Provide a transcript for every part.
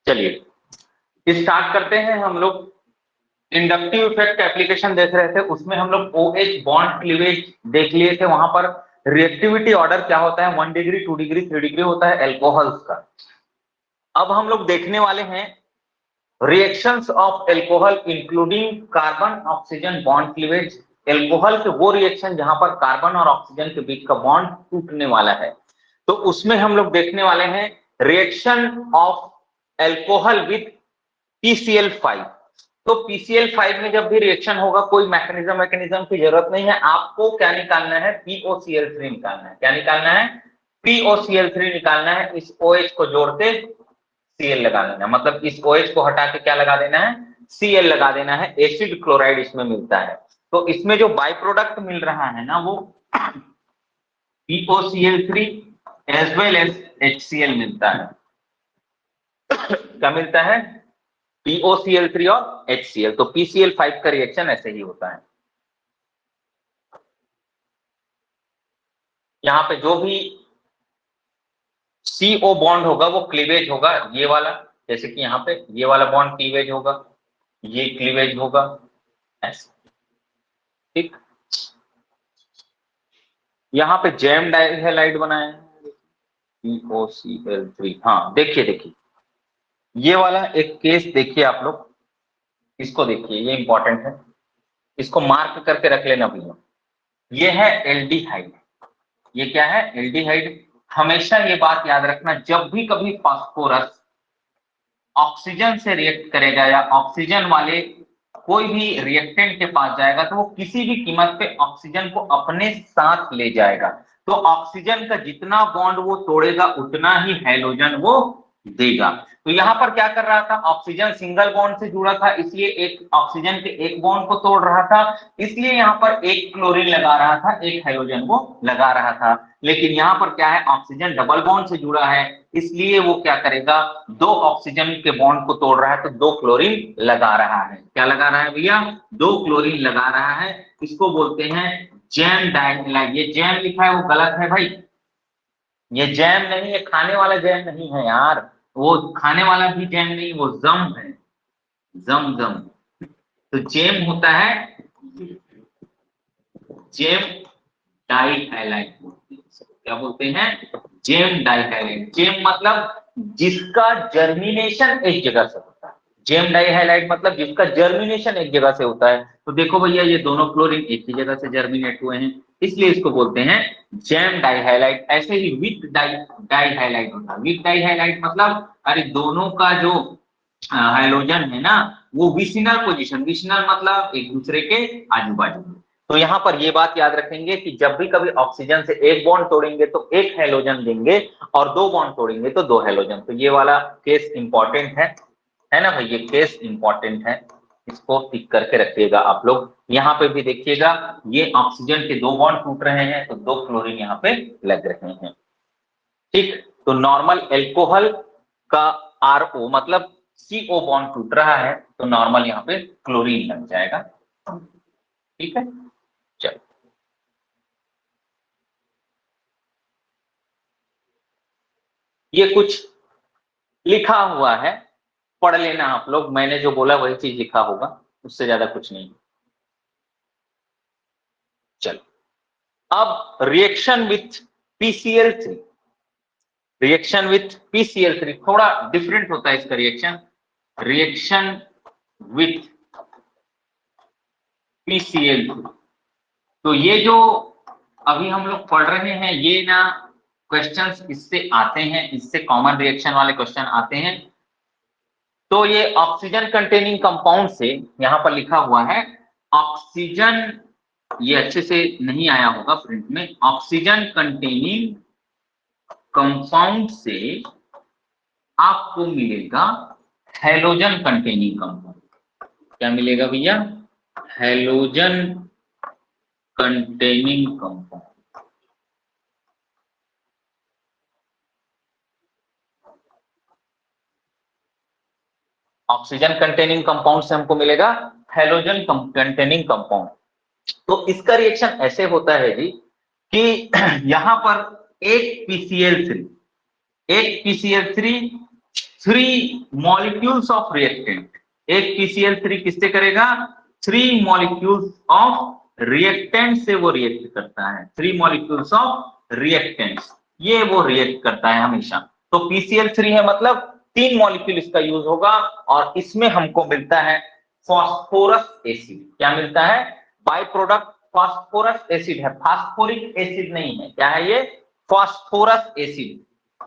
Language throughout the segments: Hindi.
चलिए स्टार्ट करते हैं। हम लोग इंडक्टिव इफेक्ट एप्लीकेशन देख रहे थे, उसमें हम लोग OH बॉन्ड क्लीवेज देख लिए थे। वहां पर रिएक्टिविटी ऑर्डर क्या होता है, 1 डिग्री 2 डिग्री 3 डिग्री होता है एल्कोहल्स का। अब हम लोग देखने वाले हैं reactions of alcohol including carbon oxygen bond cleavage. Alcohol के वो रिएक्शन जहां पर कार्बन और ऑक्सीजन के बीच का बॉन्ड टूटने वाला है, तो उसमें हम लोग देखने वाले हैं reaction of alcohol with PCl5। तो PCl5 में जब भी रिएक्शन होगा, कोई मैकेनिज्म की जरूरत नहीं है, आपको क्या निकालना है, POCl3 निकालना है। क्या निकालना है, POCl3 निकालना है। इस OH को जोड़ते Cl लगा देना है, मतलब इस OH को हटा के क्या लगा देना है, Cl लगा देना है। एसिड क्लोराइड इसमें मिलता है, तो इसमें जो बाई प्रोडक्ट मिल रहा है ना, वो POCl3 as well as HCl मिलता है। क्या मिलता है, POCl3 और HCl। तो PCl5 का रिएक्शन ऐसे ही होता है। यहां पे जो भी CO बॉन्ड होगा वो क्लीवेज होगा, ये वाला, जैसे कि यहाँ पे ये वाला बॉन्ड क्लीवेज होगा, ये क्लीवेज होगा ऐसे, ठीक। यहाँ पे जैम डाइहैलाइड बनाया है POCl3। हाँ देखिए ये वाला एक केस देखिए आप लोग, इसको देखिए, ये इंपॉर्टेंट है, इसको मार्क करके रख लेना भैया। ये है एल्डिहाइड। ये क्या है, एल्डिहाइड। हमेशा ये बात याद रखना, जब भी कभी फास्फोरस ऑक्सीजन से रिएक्ट करेगा या ऑक्सीजन वाले कोई भी रिएक्टेंट के पास जाएगा, तो वो किसी भी कीमत पे ऑक्सीजन को अपने साथ ले जाएगा। तो ऑक्सीजन का जितना बॉन्ड वो तोड़ेगा उतना ही हैलोजन वो देगा। तो यहाँ पर क्या कर रहा था, ऑक्सीजन सिंगल बॉन्ड से जुड़ा था, इसलिए एक ऑक्सीजन के एक बॉन्ड को तोड़ रहा था, इसलिए यहाँ पर एक क्लोरीन लगा रहा था, एक हैलोजन वो लगा रहा था। लेकिन यहाँ पर क्या है, ऑक्सीजन डबल बॉन्ड से जुड़ा है, इसलिए वो क्या करेगा, 2 ऑक्सीजन के बॉन्ड को तोड़ रहा है, तो 2 क्लोरीन लगा रहा है। क्या लगा रहा है भैया, 2 क्लोरीन लगा रहा है। इसको बोलते हैं जैम डाइहैलाइड। ये जैम लिखा है वो गलत है भाई, ये जैम नहीं है, खाने वाला जैम नहीं है यार, वो खाने वाला भी जैम नहीं, वो जम है, जम। तो जेम होता है, जेम डाइहैलाइड बोलते हैं। क्या बोलते हैं, जेम डाइहैलाइड। जेम मतलब जिसका जर्मिनेशन एक जगह से होता है, जेम डाइहैलाइड मतलब जिसका जर्मिनेशन एक जगह से होता है। तो देखो भैया, ये दोनों क्लोरीन एक ही जगह से जर्मिनेट हुए हैं, इसलिए इसको बोलते हैं जेम डाइहैलाइड। ऐसे ही विथ डाइहैलाइड होता है। विथ डाइहैलाइड मतलब अरे दोनों का जो हाइड्रोजन है ना, वो विसिनल पोजीशन, विसिनल मतलब एक दूसरे के आजू बाजू। तो यहाँ पर ये बात याद रखेंगे कि जब भी कभी ऑक्सीजन से एक बॉन्ड तोड़ेंगे तो एक हैलोजन देंगे, और 2 बॉन्ड तोड़ेंगे तो 2 हैलोजन। तो ये वाला केस इंपॉर्टेंट है ना भाई, ये केस इंपॉर्टेंट है, इसको टिक करके रखिएगा आप लोग। यहाँ पे भी देखिएगा, ये ऑक्सीजन के 2 बॉन्ड टूट रहे हैं, तो 2 क्लोरीन यहाँ पे लग रहे हैं, ठीक। तो नॉर्मल एल्कोहल का RO मतलब CO बॉन्ड टूट रहा है, तो नॉर्मल यहाँ पे क्लोरीन लग जाएगा, ठीक है। चलो ये कुछ लिखा हुआ है, पढ़ लेना आप लोग, मैंने जो बोला वही चीज लिखा होगा, उससे ज्यादा कुछ नहीं। चलो अब reaction with PCl3। Reaction with PCl3 थोड़ा डिफरेंट होता है इसका रिएक्शन। रिएक्शन विथ PCl3, तो ये जो अभी हम लोग पढ़ रहे हैं, ये ना क्वेश्चंस इससे आते हैं, इससे कॉमन रिएक्शन वाले क्वेश्चन आते हैं। तो ये ऑक्सीजन कंटेनिंग कंपाउंड से, यहां पर लिखा हुआ है ऑक्सीजन, ये अच्छे से नहीं आया होगा प्रिंट में, ऑक्सीजन कंटेनिंग कंपाउंड से आपको मिलेगा हैलोजन कंटेनिंग कंपाउंड। क्या मिलेगा भैया, halogen containing compound. Oxygen containing compound से हमको मिलेगा हैलोजन कंटेनिंग कंपाउंड। तो इसका रिएक्शन ऐसे होता है जी कि यहां पर एक PCl3 3 मॉलिक्यूल्स ऑफ रिएक्टेंट, एक PCl3 किससे करेगा, 3 मॉलिक्यूल्स ऑफ रिएक्टेंट से वो रिएक्ट करता है, 3 मॉलिक्यूल्स ऑफ रिएक्टेंट्स, ये वो रिएक्ट करता है हमेशा। तो PCl3 है मतलब 3 मॉलिक्यूल इसका यूज होगा और इसमें हमको मिलता है फास्फोरस एसिड। क्या मिलता है, बाय प्रोडक्ट फास्फोरस एसिड है, फास्फोरिक एसिड नहीं है, क्या है ये, phosphorus acid.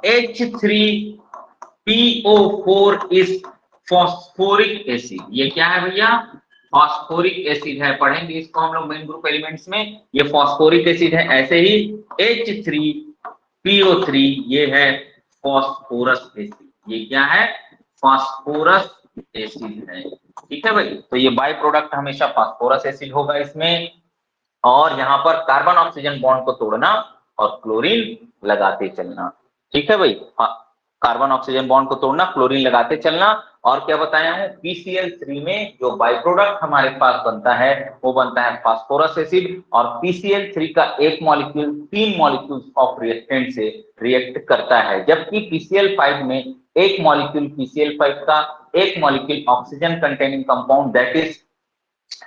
H3PO4 is phosphoric acid, ये क्या है भैया, फास्फोरिक एसिड है, पढ़ेंगे इसको हम लोग मेन ग्रुप एलिमेंट्स में, ये फास्फोरिक एसिड है। ऐसे ही H3PO3 ये है फास्फोरस एसिड, ये क्या है, फास्फोरस एसिड है, ठीक है भाई। तो ये बाय प्रोडक्ट हमेशा फास्फोरस एसिड होगा इसमें, और यहाँ पर कार्बन ऑक्सीजन बॉन्ड को तोड़ना और क्लोरीन लगाते चलना, ठीक है भाई। कार्बन ऑक्सीजन बॉन्ड को तोड़ना, क्लोरीन लगाते चलना। और क्या बताया हूं, PCl3 में जो बाय प्रोडक्ट हमारे पास बनता है वो बनता है फास्फोरस एसिड, और PCl3 का एक मॉलिक्यूल 3 मॉलिक्यूल्स ऑफ रिएक्टेंट से रिएक्ट करता है, जबकि PCl5 में एक मॉलिक्यूल PCl5 का एक molecule oxygen containing compound that is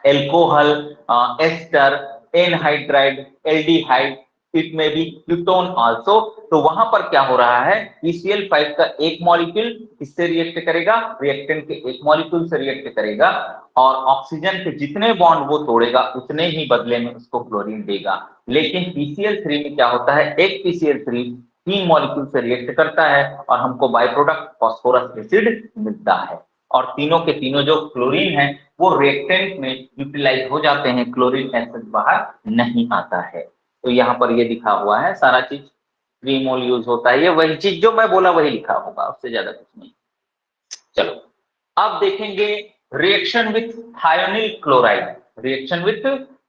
alcohol, ester, anhydride, aldehyde, it may be ketone also. तो वहां पर क्या हो रहा है, PCl5 का एक मॉलिक्यूल किससे रिएक्ट करेगा, रिएक्टेंट के एक मॉलिक्यूल से रिएक्ट करेगा, और ऑक्सीजन के जितने बॉन्ड वो तोड़ेगा उतने ही बदले में उसको क्लोरीन देगा। लेकिन PCl3 में क्या होता है, एक PCl3 3 मॉलिक्यूल से रिएक्ट करता है और हमको बाय प्रोडक्ट फास्फोरस एसिड मिलता है, और तीनों के तीनों जो क्लोरीन है वो रिएक्टेंट में यूटिलाइज हो जाते हैं, क्लोरीन एसिड बाहर नहीं आता है। तो यहाँ पर ये लिखा हुआ है सारा चीज, 3 मोल यूज होता है, ये वही चीज जो मैं बोला वही लिखा होगा, उससे ज्यादा कुछ नहीं। चलो अब देखेंगे reaction with thionyl chloride, reaction with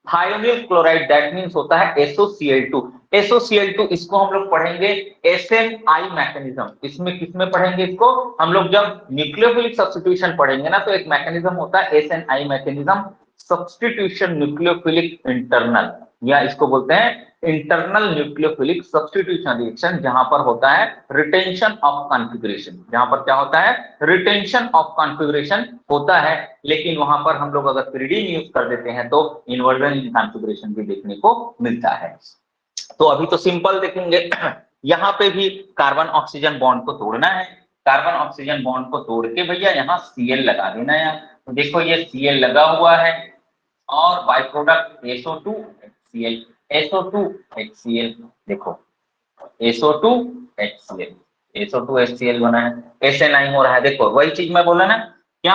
thionyl chloride that means होता है SOCl2। SOCl2 इसको हम लोग पढ़ेंगे SNI मैकेनिज्म, इसमें किसमें पढ़ेंगे इसको हम लोग, जब न्यूक्लियोफिलिक सब्स्टिट्यूशन पढ़ेंगे ना, तो एक मैकेनिज्म होता है SNI mechanism, substitution nucleophilic internal, या इसको बोलते हैं इंटरनल न्यूक्लियोफिलिक सब्स्टिट्यूशन रिएक्शन, जहां पर होता है रिटेंशन ऑफ कॉन्फ़िगरेशन, जहां पर क्या होता है, रिटेंशन ऑफ कॉन्फ़िगरेशन होता है। लेकिन वहां पर हम लोग अगर pyridine यूज कर देते हैं तो इन्वर्जन इन कॉन्फ़िगरेशन भी देखने को मिलता है। तो अभी तो सिंपल देखेंगे, यहाँ पे भी कार्बन ऑक्सीजन बॉन्ड को तोड़ना है, कार्बन ऑक्सीजन बॉन्ड को तोड़ के भैया यहाँ Cl लगा देना है। तो देखो ये Cl लगा हुआ है, और by product SO2 HCl, SO2 HCl, देखो SO2 HCl, SO2 HCl बना है, SNI हो रहा है। देखो वही चीज मैं बोला ना, क्या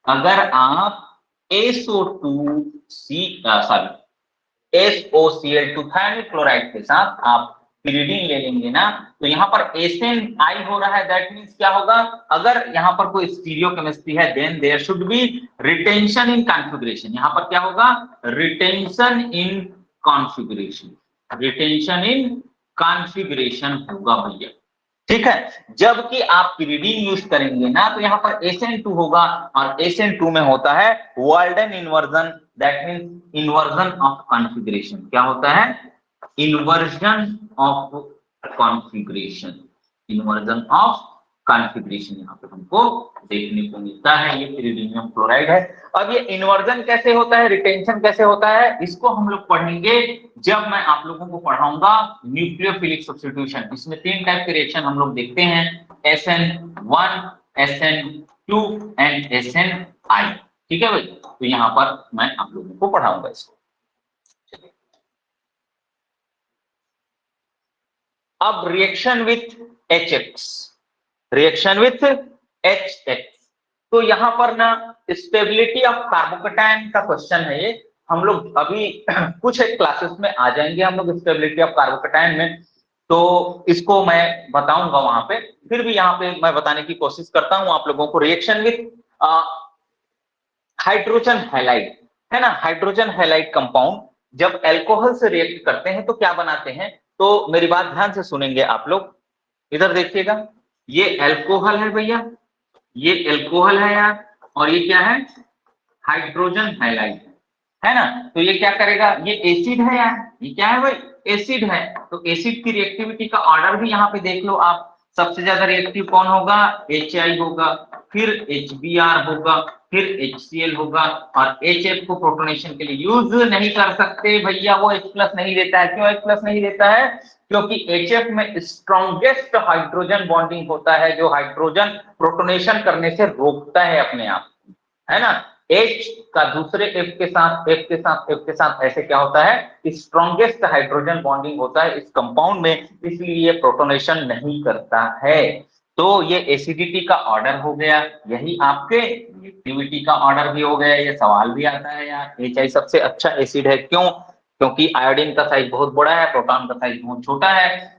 अगर आप SOCl2 थायोनिल क्लोराइड के साथ आप pyridine ले लेंगे ना, तो यहाँ पर SNI हो रहा है, दैट मींस क्या होगा, अगर यहाँ पर कोई स्टीरियोकेमिस्ट्री है then there should be retention in configuration, यहाँ पर क्या होगा, retention in configuration, retention in configuration होगा भैया, ठीक है। जबकि आप pyridine यूज करेंगे ना, तो यहाँ पर SN2 होगा, और SN2 में होता है Walden inversion, that means inversion of configuration. क्या होता है, inversion of configuration, inversion of configuration यहाँ पे हमको देखने को मिलता है, ये pyridinium क्लोराइड है। अब ये इन्वर्जन कैसे होता है, रिटेंशन कैसे होता है, इसको हम लोग पढ़ेंगे जब मैं आप लोगों को पढ़ाऊंगा न्यूक्लियोफिलिक सब्स्टिट्यूशन। इसमें 3 टाइप के रिएक्शन हम लोग देखते हैं, SN1, SN2 एंड SNI, ठीक है भाई। तो यहाँ पर मैं आप लोगों को पढ़ाऊंगा इसको। अब reaction with HX, reaction with HX, तो यहाँ पर ना स्टेबिलिटी ऑफ कार्बोकैटायन का क्वेश्चन है ये, हम लोग अभी कुछ एक क्लासेस में आ जाएंगे हम लोग स्टेबिलिटी ऑफ कार्बोकैटायन में, तो इसको मैं बताऊंगा वहां पे, फिर भी यहाँ पे मैं बताने की कोशिश करता हूं आप लोगों को। रिएक्शन विथ हाइड्रोजन हैलाइड है ना, हाइड्रोजन हैलाइड कंपाउंड जब अल्कोहल से रिएक्ट करते हैं तो क्या बनाते हैं, तो मेरी बात ध्यान से सुनेंगे आप लोग, इधर देखिएगा, ये अल्कोहल है भैया, ये अल्कोहल है यार, और ये क्या है, हाइड्रोजन हैलाइड है ना। तो ये क्या करेगा, ये एसिड है यार, ये क्या है भाई, एसिड है। तो एसिड की रिएक्टिविटी का ऑर्डर भी यहाँ पे देख लो आप, सबसे ज्यादा रिएक्टिव कौन होगा? HI होगा, फिर HBr होगा, फिर HCl होगा, और HF को प्रोटोनेशन के लिए यूज नहीं कर सकते भैया, वो H प्लस नहीं देता है। क्यों H प्लस नहीं देता है? क्योंकि HF में स्ट्रॉन्गेस्ट हाइड्रोजन बॉन्डिंग होता है, जो हाइड्रोजन प्रोटोनेशन करने से रोकता है अपने आप, है ना। H का दूसरे F के साथ, F के साथ, F के साथ ऐसे क्या होता है? स्ट्रॉन्गेस्ट हाइड्रोजन बॉन्डिंग होता है इस कंपाउंड में, इसलिए ये प्रोटोनेशन नहीं करता है। तो ये एसिडिटी का ऑर्डर हो गया, यही आपके रिएक्टिविटी का ऑर्डर भी हो गया। ये सवाल भी आता है यार, HI सबसे अच्छा एसिड है, क्यों? क्योंकि आयोडीन का साइज बहुत बड़ा है, प्रोटॉन का साइज बहुत छोटा है,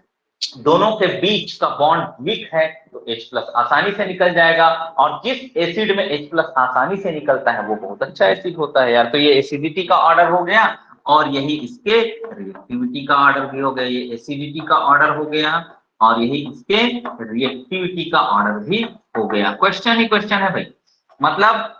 दोनों के बीच का बॉन्ड वीक है, तो H प्लस आसानी से निकल जाएगा। और जिस एसिड में H प्लस आसानी से निकलता है वो बहुत अच्छा एसिड होता है यार। तो ये एसिडिटी का ऑर्डर हो गया, और यही इसके रिएक्टिविटी का ऑर्डर भी हो गया। ये एसिडिटी का ऑर्डर हो गया, और यही इसके रिएक्टिविटी का ऑर्डर भी हो गया। क्वेश्चन ही क्वेश्चन है भाई, मतलब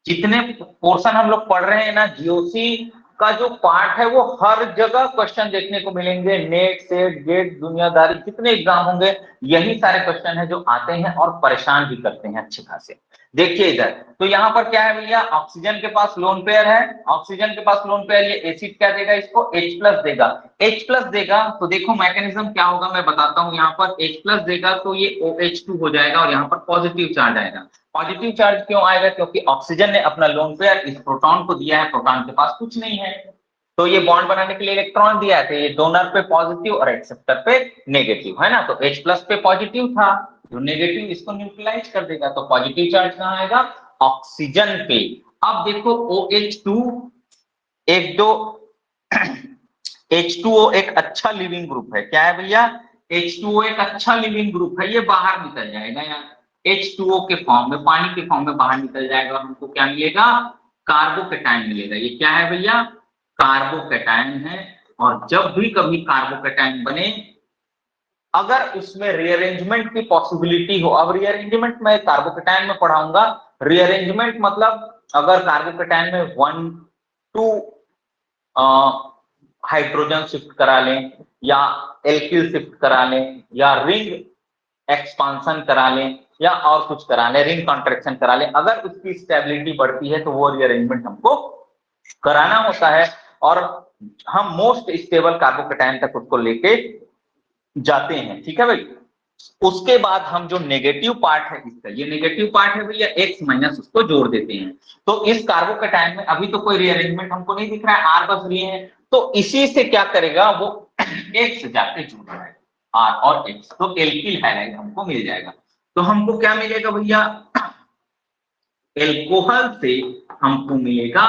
जितने पोर्शन हम लोग पढ़ रहे हैं ना, जीओसी का जो पार्ट है वो हर जगह क्वेश्चन देखने को मिलेंगे। नेट, सेट, गेट, दुनियादारी, जितने एग्जाम होंगे यही सारे क्वेश्चन है जो आते हैं और परेशान भी करते हैं अच्छे खासे। देखिए इधर, तो यहाँ पर क्या है भैया, ऑक्सीजन के पास लोन पेयर है, ऑक्सीजन के पास लोन पेयर, ये एसिड क्या देगा इसको? H प्लस देगा। H प्लस देगा तो देखो मैकेनिज्म क्या होगा मैं बताता हूँ। यहाँ पर H प्लस देगा तो ये OH2 हो जाएगा, और यहाँ पर पॉजिटिव चार्ज आएगा। पॉजिटिव चार्ज क्यों आएगा? क्योंकि ऑक्सीजन ने अपना लोन पेयर इस प्रोटॉन को दिया है, प्रोटॉन के पास कुछ नहीं है, तो ये बॉन्ड बनाने के लिए इलेक्ट्रॉन दिया है, तो ये डोनर पे पॉजिटिव और एक्सेप्टर पे नेगेटिव, है ना। तो H प्लस पे पॉजिटिव था, जो नेगेटिव इसको न्यूट्रलाइज कर देगा, तो पॉजिटिव चार्ज कहाँ आएगा? ऑक्सीजन पे। अब देखो OH2 एक दो H2O एक अच्छा लिविंग ग्रुप है, क्या है भैया? H2O एक अच्छा लिविंग ग्रुप है, ये बाहर निकल जाएगा यार, H2O के फॉर्म में, पानी के फॉर्म में बाहर निकल जाएगा, और हमको क्या मिलेगा? कार्बोकैटायन मिलेगा। ये क्या है भैया? कार्बोकैटायन है। और जब भी कभी कार्बोकैटायन बने, अगर उसमें रीअरेंजमेंट की पॉसिबिलिटी हो, अब रीअरेंजमेंट मैं कार्बोकैटायन में पढ़ाऊंगा, रीअरेंजमेंट मतलब अगर कार्बोकैटायन में 1-2 हाइड्रोजन शिफ्ट करा लें, या एल्किल शिफ्ट करा लें, या रिंग एक्सपांशन करा लें, या और कुछ करा लें, रिंग कॉन्ट्रैक्शन करा लें, अगर उसकी स्टेबिलिटी बढ़ती है तो वो रीअरेंजमेंट हमको कराना होता है, और हम मोस्ट स्टेबल कार्बोकैटायन तक उसको लेके जाते हैं, ठीक है भाई। उसके बाद हम जो नेगेटिव पार्ट है इसका, ये नेगेटिव पार्ट है भैया, X माइनस उसको जोड़ देते हैं। तो इस कार्बोकैटायन में अभी तो कोई रीअरेंजमेंट हमको नहीं दिख रहा है, R बस लिए हैं, तो इसी से क्या करेगा वो X जाके जुड़ रहा है, R और X, तो एल्किल हैलाइड हमको मिल जाएगा। तो हमको क्या मिलेगा भैया? एल्कोहल से हमको मिलेगा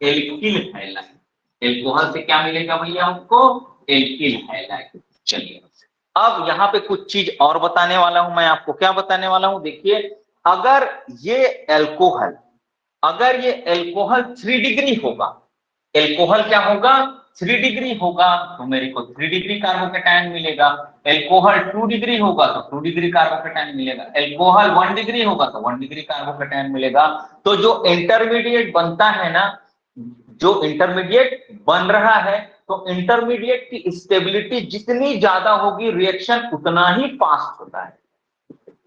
एल्किल हैलाइड। एल्कोहल से क्या मिलेगा भैया हमको? Alkyl halide. चलिए, अब यहाँ पे कुछ चीज और बताने वाला हूं मैं आपको। क्या बताने वाला हूं? देखिए, अगर ये एल्कोहल, अगर ये एल्कोहल 3 डिग्री होगा, एल्कोहल क्या होगा? 3 डिग्री होगा, तो मेरे को 3 डिग्री कार्बोकैटायन मिलेगा। एल्कोहल 2 डिग्री होगा तो 2 डिग्री कार्बोकैटायन मिलेगा। एल्कोहल 1 डिग्री होगा तो 1 डिग्री कार्बोकैटायन मिलेगा। तो जो इंटरमीडिएट बनता है ना, जो इंटरमीडिएट बन रहा है, तो इंटरमीडिएट की स्टेबिलिटी जितनी ज्यादा होगी, रिएक्शन उतना ही फास्ट होता है।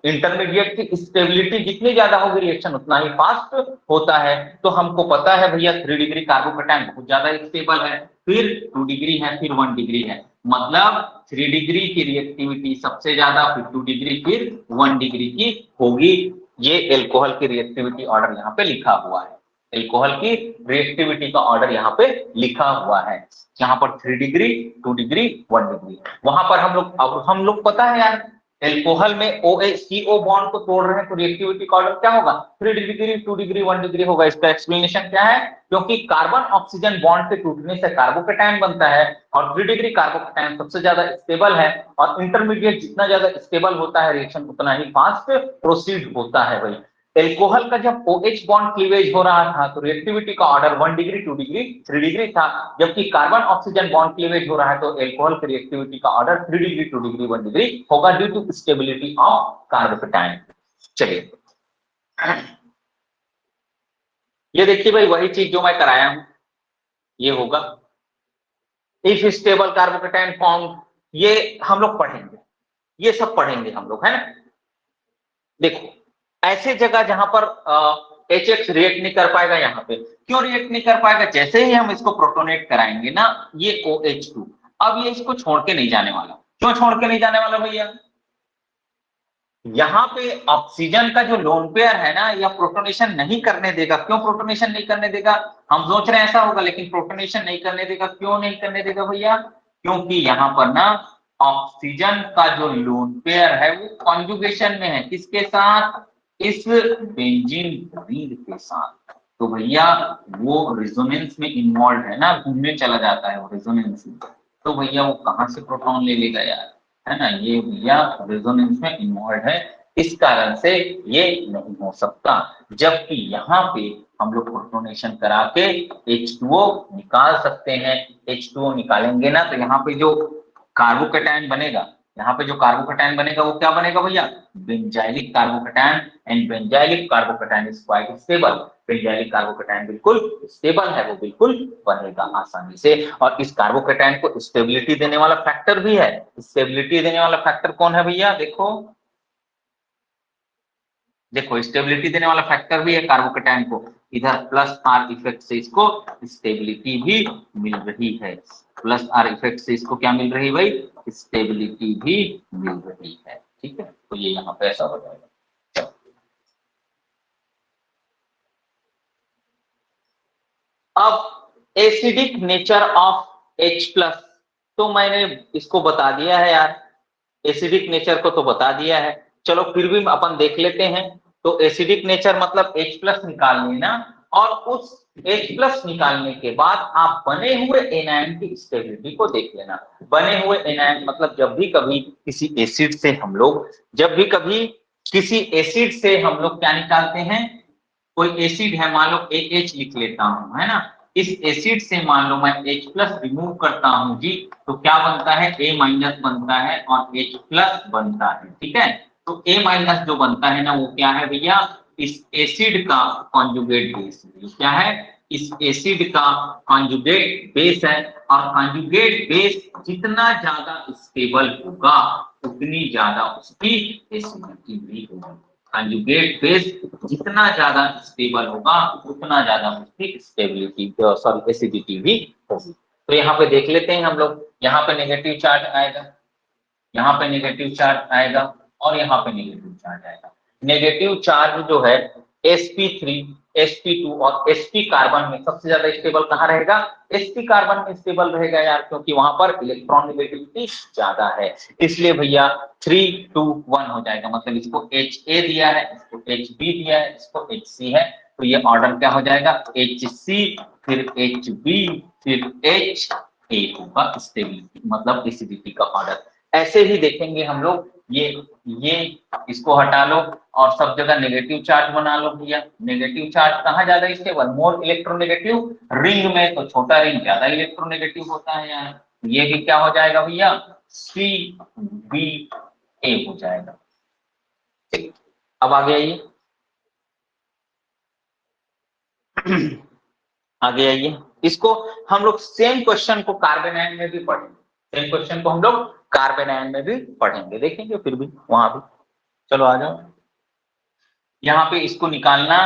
इंटरमीडिएट की स्टेबिलिटी जितनी ज्यादा होगी, रिएक्शन उतना ही फास्ट होता है। तो हमको पता है भैया 3 डिग्री कार्बोकैटायन बहुत ज्यादा स्टेबल है, फिर 2 डिग्री है, फिर 1 डिग्री है, मतलब 3 डिग्री की रिएक्टिविटी सबसे ज्यादा, फिर 2 डिग्री, फिर 1 डिग्री की होगी। ये एल्कोहल की रिएक्टिविटी ऑर्डर यहाँ पे लिखा हुआ है, एल्कोहल की रिएक्टिविटी का ऑर्डर यहाँ पे लिखा हुआ है। यहाँ पर 3 डिग्री, 2 डिग्री, 1 डिग्री, वहां पर हम लोग पता है यार, एल्कोहल में OH-CO बॉन्ड को तोड़ रहे हैं, तो रिएक्टिविटी का ऑर्डर क्या होगा? 3 डिग्री, 2 डिग्री, 1 डिग्री होगा। इसका एक्सप्लेनेशन क्या है? क्योंकि कार्बन ऑक्सीजन बॉन्ड के टूटने से कार्बोकैटायन बनता है, और 3 डिग्री कार्बोकैटायन सबसे ज्यादा स्टेबल है, और इंटरमीडिएट जितना ज्यादा स्टेबल होता है, रिएक्शन उतना ही फास्ट प्रोसीड होता है भाई। एल्कोहल का जब OH बॉन्ड क्लीवेज हो रहा था, तो रिएक्टिविटी का ऑर्डर 1 डिग्री, 2 डिग्री, 3 डिग्री था। जबकि कार्बन ऑक्सीजन बॉन्ड क्लीवेज हो रहा है, तो एल्कोहल की रिएक्टिविटी का ऑर्डर 3 डिग्री, 2 डिग्री, 1 डिग्री होगा, due to stability of carbocation. चलिए, ये देखिए भाई, वही चीज जो मैं कराया हूं, ये होगा इफ स्टेबल कार्बोकैटायन फॉर्म, ये हम लोग पढ़ेंगे। ये सब पढ़ेंगे हम लोग, है ना। देखो ऐसे जगह जहां पर HX रिएक्ट नहीं कर पाएगा, यहाँ पे क्यों रिएक्ट नहीं कर पाएगा, जैसे ही हम इसको प्रोटोनेट कराएंगे ना, ये OH2 अब ये इसको छोड़ के नहीं जाने वाला। क्यों छोड़ के नहीं जाने वाला भैया, यहाँ पे ऑक्सीजन का जो लोन पेयर है ना, या प्रोटोनेशन नहीं करने देगा। क्यों प्रोटोनेशन नहीं करने देगा, हम सोच रहे हैं ऐसा होगा, लेकिन प्रोटोनेशन नहीं करने देगा। क्यों नहीं करने देगा भैया, क्योंकि यहाँ पर ना ऑक्सीजन का जो लोन पेयर है वो कॉन्जुगेशन में है, किसके साथ, इस बेंजीन रिंग के साथ। तो भैया वो रेजोनेंस में इन्वॉल्व है ना, घूमने चला जाता है वो रेजोनेंस में, तो भैया वो कहां से प्रोटॉन ले लेगा यार, है ना। ये भैया रेजोनेंस में इन्वॉल्व है, इस कारण से ये नहीं हो सकता। जबकि यहाँ पे हम लोग प्रोटोनेशन करा के H2O निकाल सकते हैं। H2O निकालेंगे ना, तो यहाँ पे जो कार्बोकैटायन बनेगा, यहाँ पे जो कार्बोकैटायन बनेगा वो क्या बनेगा भैया, benzylic carbocation. And benzylic carbocation is quite stable. Benzylic carbocation बिल्कुल स्टेबल है, वो बिल्कुल बनेगा आसानी से। और इस कार्बोकैटायन को स्टेबिलिटी देने वाला फैक्टर भी है। स्टेबिलिटी देने वाला फैक्टर कौन है भैया, देखो देखो स्टेबिलिटी देने वाला फैक्टर भी है कार्बोकैटायन को। इधर प्लस आर इफेक्ट से इसको स्टेबिलिटी भी मिल रही है। प्लस आर इफेक्ट से इसको क्या मिल रही है भाई, स्टेबिलिटी भी मिल रही है। ठीक है, तो ये यहाँ पे ऐसा हो जाएगा। अब एसिडिक नेचर ऑफ H+, तो मैंने इसको बता दिया है यार, एसिडिक नेचर को तो बता दिया है। चलो फिर भी अपन देख लेते हैं। तो एसिडिक नेचर मतलब H+ निकाल लेना, और उस H+ निकालने के बाद आप बने हुए एनायन की स्टेबिलिटी को देख लेना। बने हुए एनायन मतलब जब भी कभी किसी एसिड से हम लोग, जब भी कभी किसी एसिड से हम लोग क्या निकालते हैं, कोई एसिड है, मान लो AH लिख लेता हूं, है ना। इस एसिड से मान लो मैं H+ रिमूव करता हूं जी, तो क्या बनता है, A- बनता है और H+ बनता है। ठीक है, तो A- जो बनता है ना, वो क्या है भैया, इस एसिड का कॉन्जुगेट बेस। क्या है, इस एसिड का कॉन्जुगेट बेस है। और कॉन्जुगेट बेस जितना ज्यादा स्टेबल होगा, उतनी ज्यादा उसकी एसिडिटी भी होगी। कंजुगेट बेस जितना ज्यादा स्टेबल होगा, उतना ज्यादा उसकी स्टेबिलिटी सॉरी एसिडिटी भी होगी। तो यहाँ पे देख लेते हैं हम लोग, यहाँ पे नेगेटिव चार्ज आएगा, यहाँ पे नेगेटिव चार्ज आएगा, और यहाँ पे नेगेटिव चार्ज आएगा। नेगेटिव चार्ज जो है sp3, sp2 और sp कार्बन में सबसे ज्यादा स्टेबल कहाँ रहेगा, sp कार्बन में स्टेबल रहेगा यार, क्योंकि वहां पर इलेक्ट्रॉन नेगेटिविटी ज्यादा है। इसलिए भैया 3, 2, 1 हो जाएगा। मतलब इसको Ha दिया है, इसको Hb दिया है, इसको Hc है, तो ये ऑर्डर क्या हो जाएगा, Hc फिर Hb फिर Ha होगा स्टेबिलिटी मतलब एसिडिटी का ऑर्डर। ऐसे ही देखेंगे हम लोग, ये इसको हटा लो और सब जगह नेगेटिव चार्ज बना लो भैया। नेगेटिव चार्ज कहाँ ज्यादा स्टेबल, मोर इलेक्ट्रोनेगेटिव रिंग में, तो छोटा रिंग ज्यादा इलेक्ट्रोनेगेटिव होता है यार। ये भी क्या हो जाएगा भैया, CBA हो जाएगा। ठीक, अब आगे आइए आगे आइए, इसको हम लोग सेम क्वेश्चन को कार्बन आयन में भी पढ़ेंगे। सेम क्वेश्चन को हम लोग कार्बन आयन में भी पढ़ेंगे, देखेंगे फिर भी वहां भी। चलो आ जाओ, यहाँ पे इसको निकालना,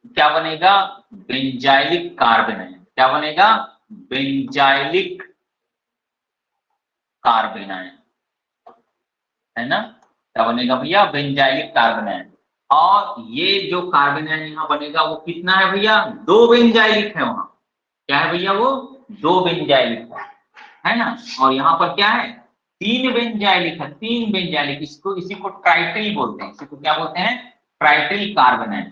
क्या बनेगा, बेंजाइलिक कार्बन आयन। क्या बनेगा, बेंजाइलिक कार्बन आयन, है ना। क्या बनेगा भैया, बेंजाइलिक कार्बन आयन। और ये जो कार्बन आयन यहाँ बनेगा वो कितना है भैया, 2 बेंजाइलिक है वहां। क्या है भैया, वो 2 बेंजाइलिक है ना। और यहाँ पर क्या है, 3 बेंजाइलिक है, 3 बेंजाइलिक। इसको इसी को ट्राइटिल बोलते हैं, इसी को क्या बोलते हैं, trityl carbon ion,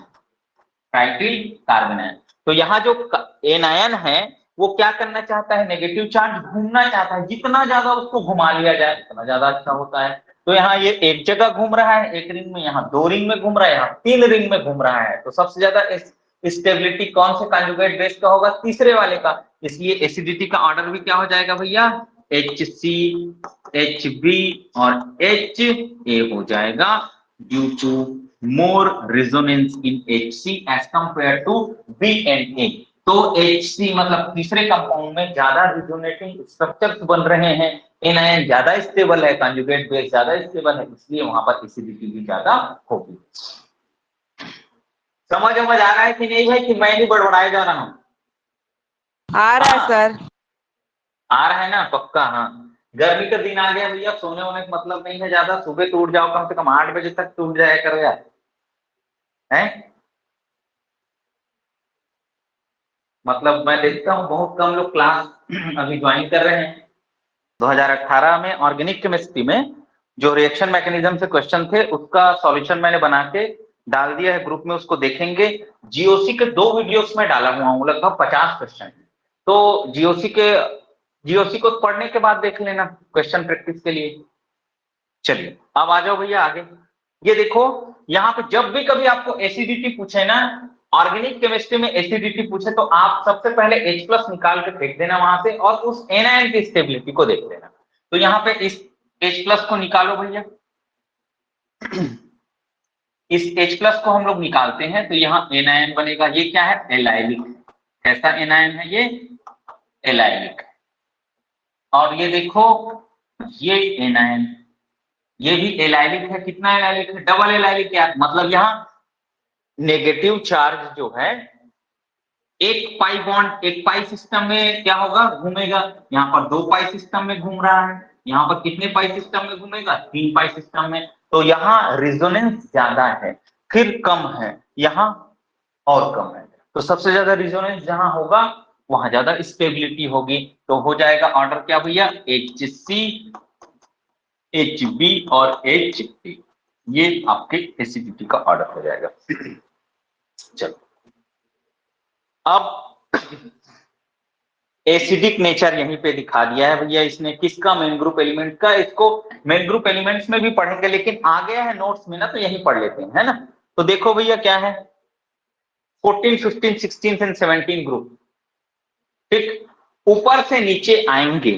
trityl carbon ion. तो यहाँ जो एनायन है वो क्या करना चाहता है, नेगेटिव चार्ज घूमना चाहता है, जितना ज्यादा उसको घुमा लिया जाए उतना ज्यादा अच्छा होता है। तो यहाँ ये एक जगह घूम रहा है, एक रिंग में, यहाँ 2 रिंग में घूम रहा है, यहाँ 3 रिंग में घूम रहा है। तो सबसे ज्यादा स्टेबिलिटी कौन से कंजुगेट बेस का होगा, तीसरे वाले का। इसलिए एसिडिटी का ऑर्डर भी क्या हो जाएगा भैया, HC, HB और HA हो जाएगा, due to more resonance in HC as compared to B and A। तो HC मतलब तीसरे कंपाउंड में ज्यादा रिजोनेटिंग स्ट्रक्चर्स बन रहे हैं, एनायन ज्यादा स्टेबल है, कंजुगेट बेस ज्यादा स्टेबल है, इसलिए वहां पर एसिडिटी भी ज्यादा होगी। समझ आ रहा है कि नहीं भाई, कि मैं नहीं बड़बड़ाया जा रहा हूँ? आ रहा है सर। आ रहा है ना, पक्का? हाँ, गर्मी का दिन आ गया भैया, सोने होने का मतलब नहीं है ज्यादा, सुबह तो उठ जाओ, कम से कम 8 बजे तक तो उठ जाया करो यार, है? मतलब मैं देखता हूँ बहुत कम लोग क्लास अभी ज्वाइन कर रहे हैं। 2018 में ऑर्गेनिक केमिस्ट्री में जो रिएक्शन मैकेनिज्म से क्वेश्चन थे उसका सॉल्यूशन मैंने बना के डाल दिया है ग्रुप में, उसको देखेंगे। जीओसी के 2 वीडियोस में डाला हुआ हूँ, लगभग 50 क्वेश्चन। तो जीओसी को पढ़ने के बाद देख लेना क्वेश्चन प्रैक्टिस के लिए। चलिए अब आ जाओ भैया आगे। ये देखो, यहाँ पे जब भी कभी आपको एसिडिटी पूछे ना, ऑर्गेनिक केमिस्ट्री में एसिडिटी पूछे, तो आप सबसे पहले H+ निकाल के फेंक देना वहां से और उस एनायन की स्टेबिलिटी को देख लेना। तो यहाँ पे इस H+ को निकालो भैया। इस H+ को हम लोग निकालते हैं तो यहाँ एनायन बनेगा। ये क्या है? एलाइलिक। कैसा एनायन है ये? एलाइलिक। और ये देखो, ये एनायन, ये भी एलाइलिक है। कितना एलाइलिक है? Double allylic. क्या मतलब? यहाँ नेगेटिव चार्ज जो है, एक पाई बॉन्ड, एक पाई सिस्टम में क्या होगा? घूमेगा। यहाँ पर 2 पाई सिस्टम में घूम रहा है, यहाँ पर कितने पाई सिस्टम में घूमेगा? 3 पाई सिस्टम में। तो यहाँ रिजोनेंस ज्यादा है, फिर कम है, यहाँ और कम है। तो सबसे ज्यादा रिजोनेंस जहां होगा वहां ज्यादा स्टेबिलिटी होगी। तो हो जाएगा ऑर्डर क्या भैया? HC, HB और HT। ये आपके एसिडिटी का ऑर्डर हो जाएगा। चलो अब एसिडिक नेचर यहीं पे दिखा दिया है भैया इसने, किसका? मेन ग्रुप एलिमेंट का। इसको मेन ग्रुप एलिमेंट्स में भी पढ़ेंगे, लेकिन आ गया है नोट्स में ना, तो यहीं पढ़ लेते हैं, है ना? तो देखो भैया क्या है, 14, 15, 16 एंड 17 ग्रुप। ठीक, ऊपर से नीचे आएंगे,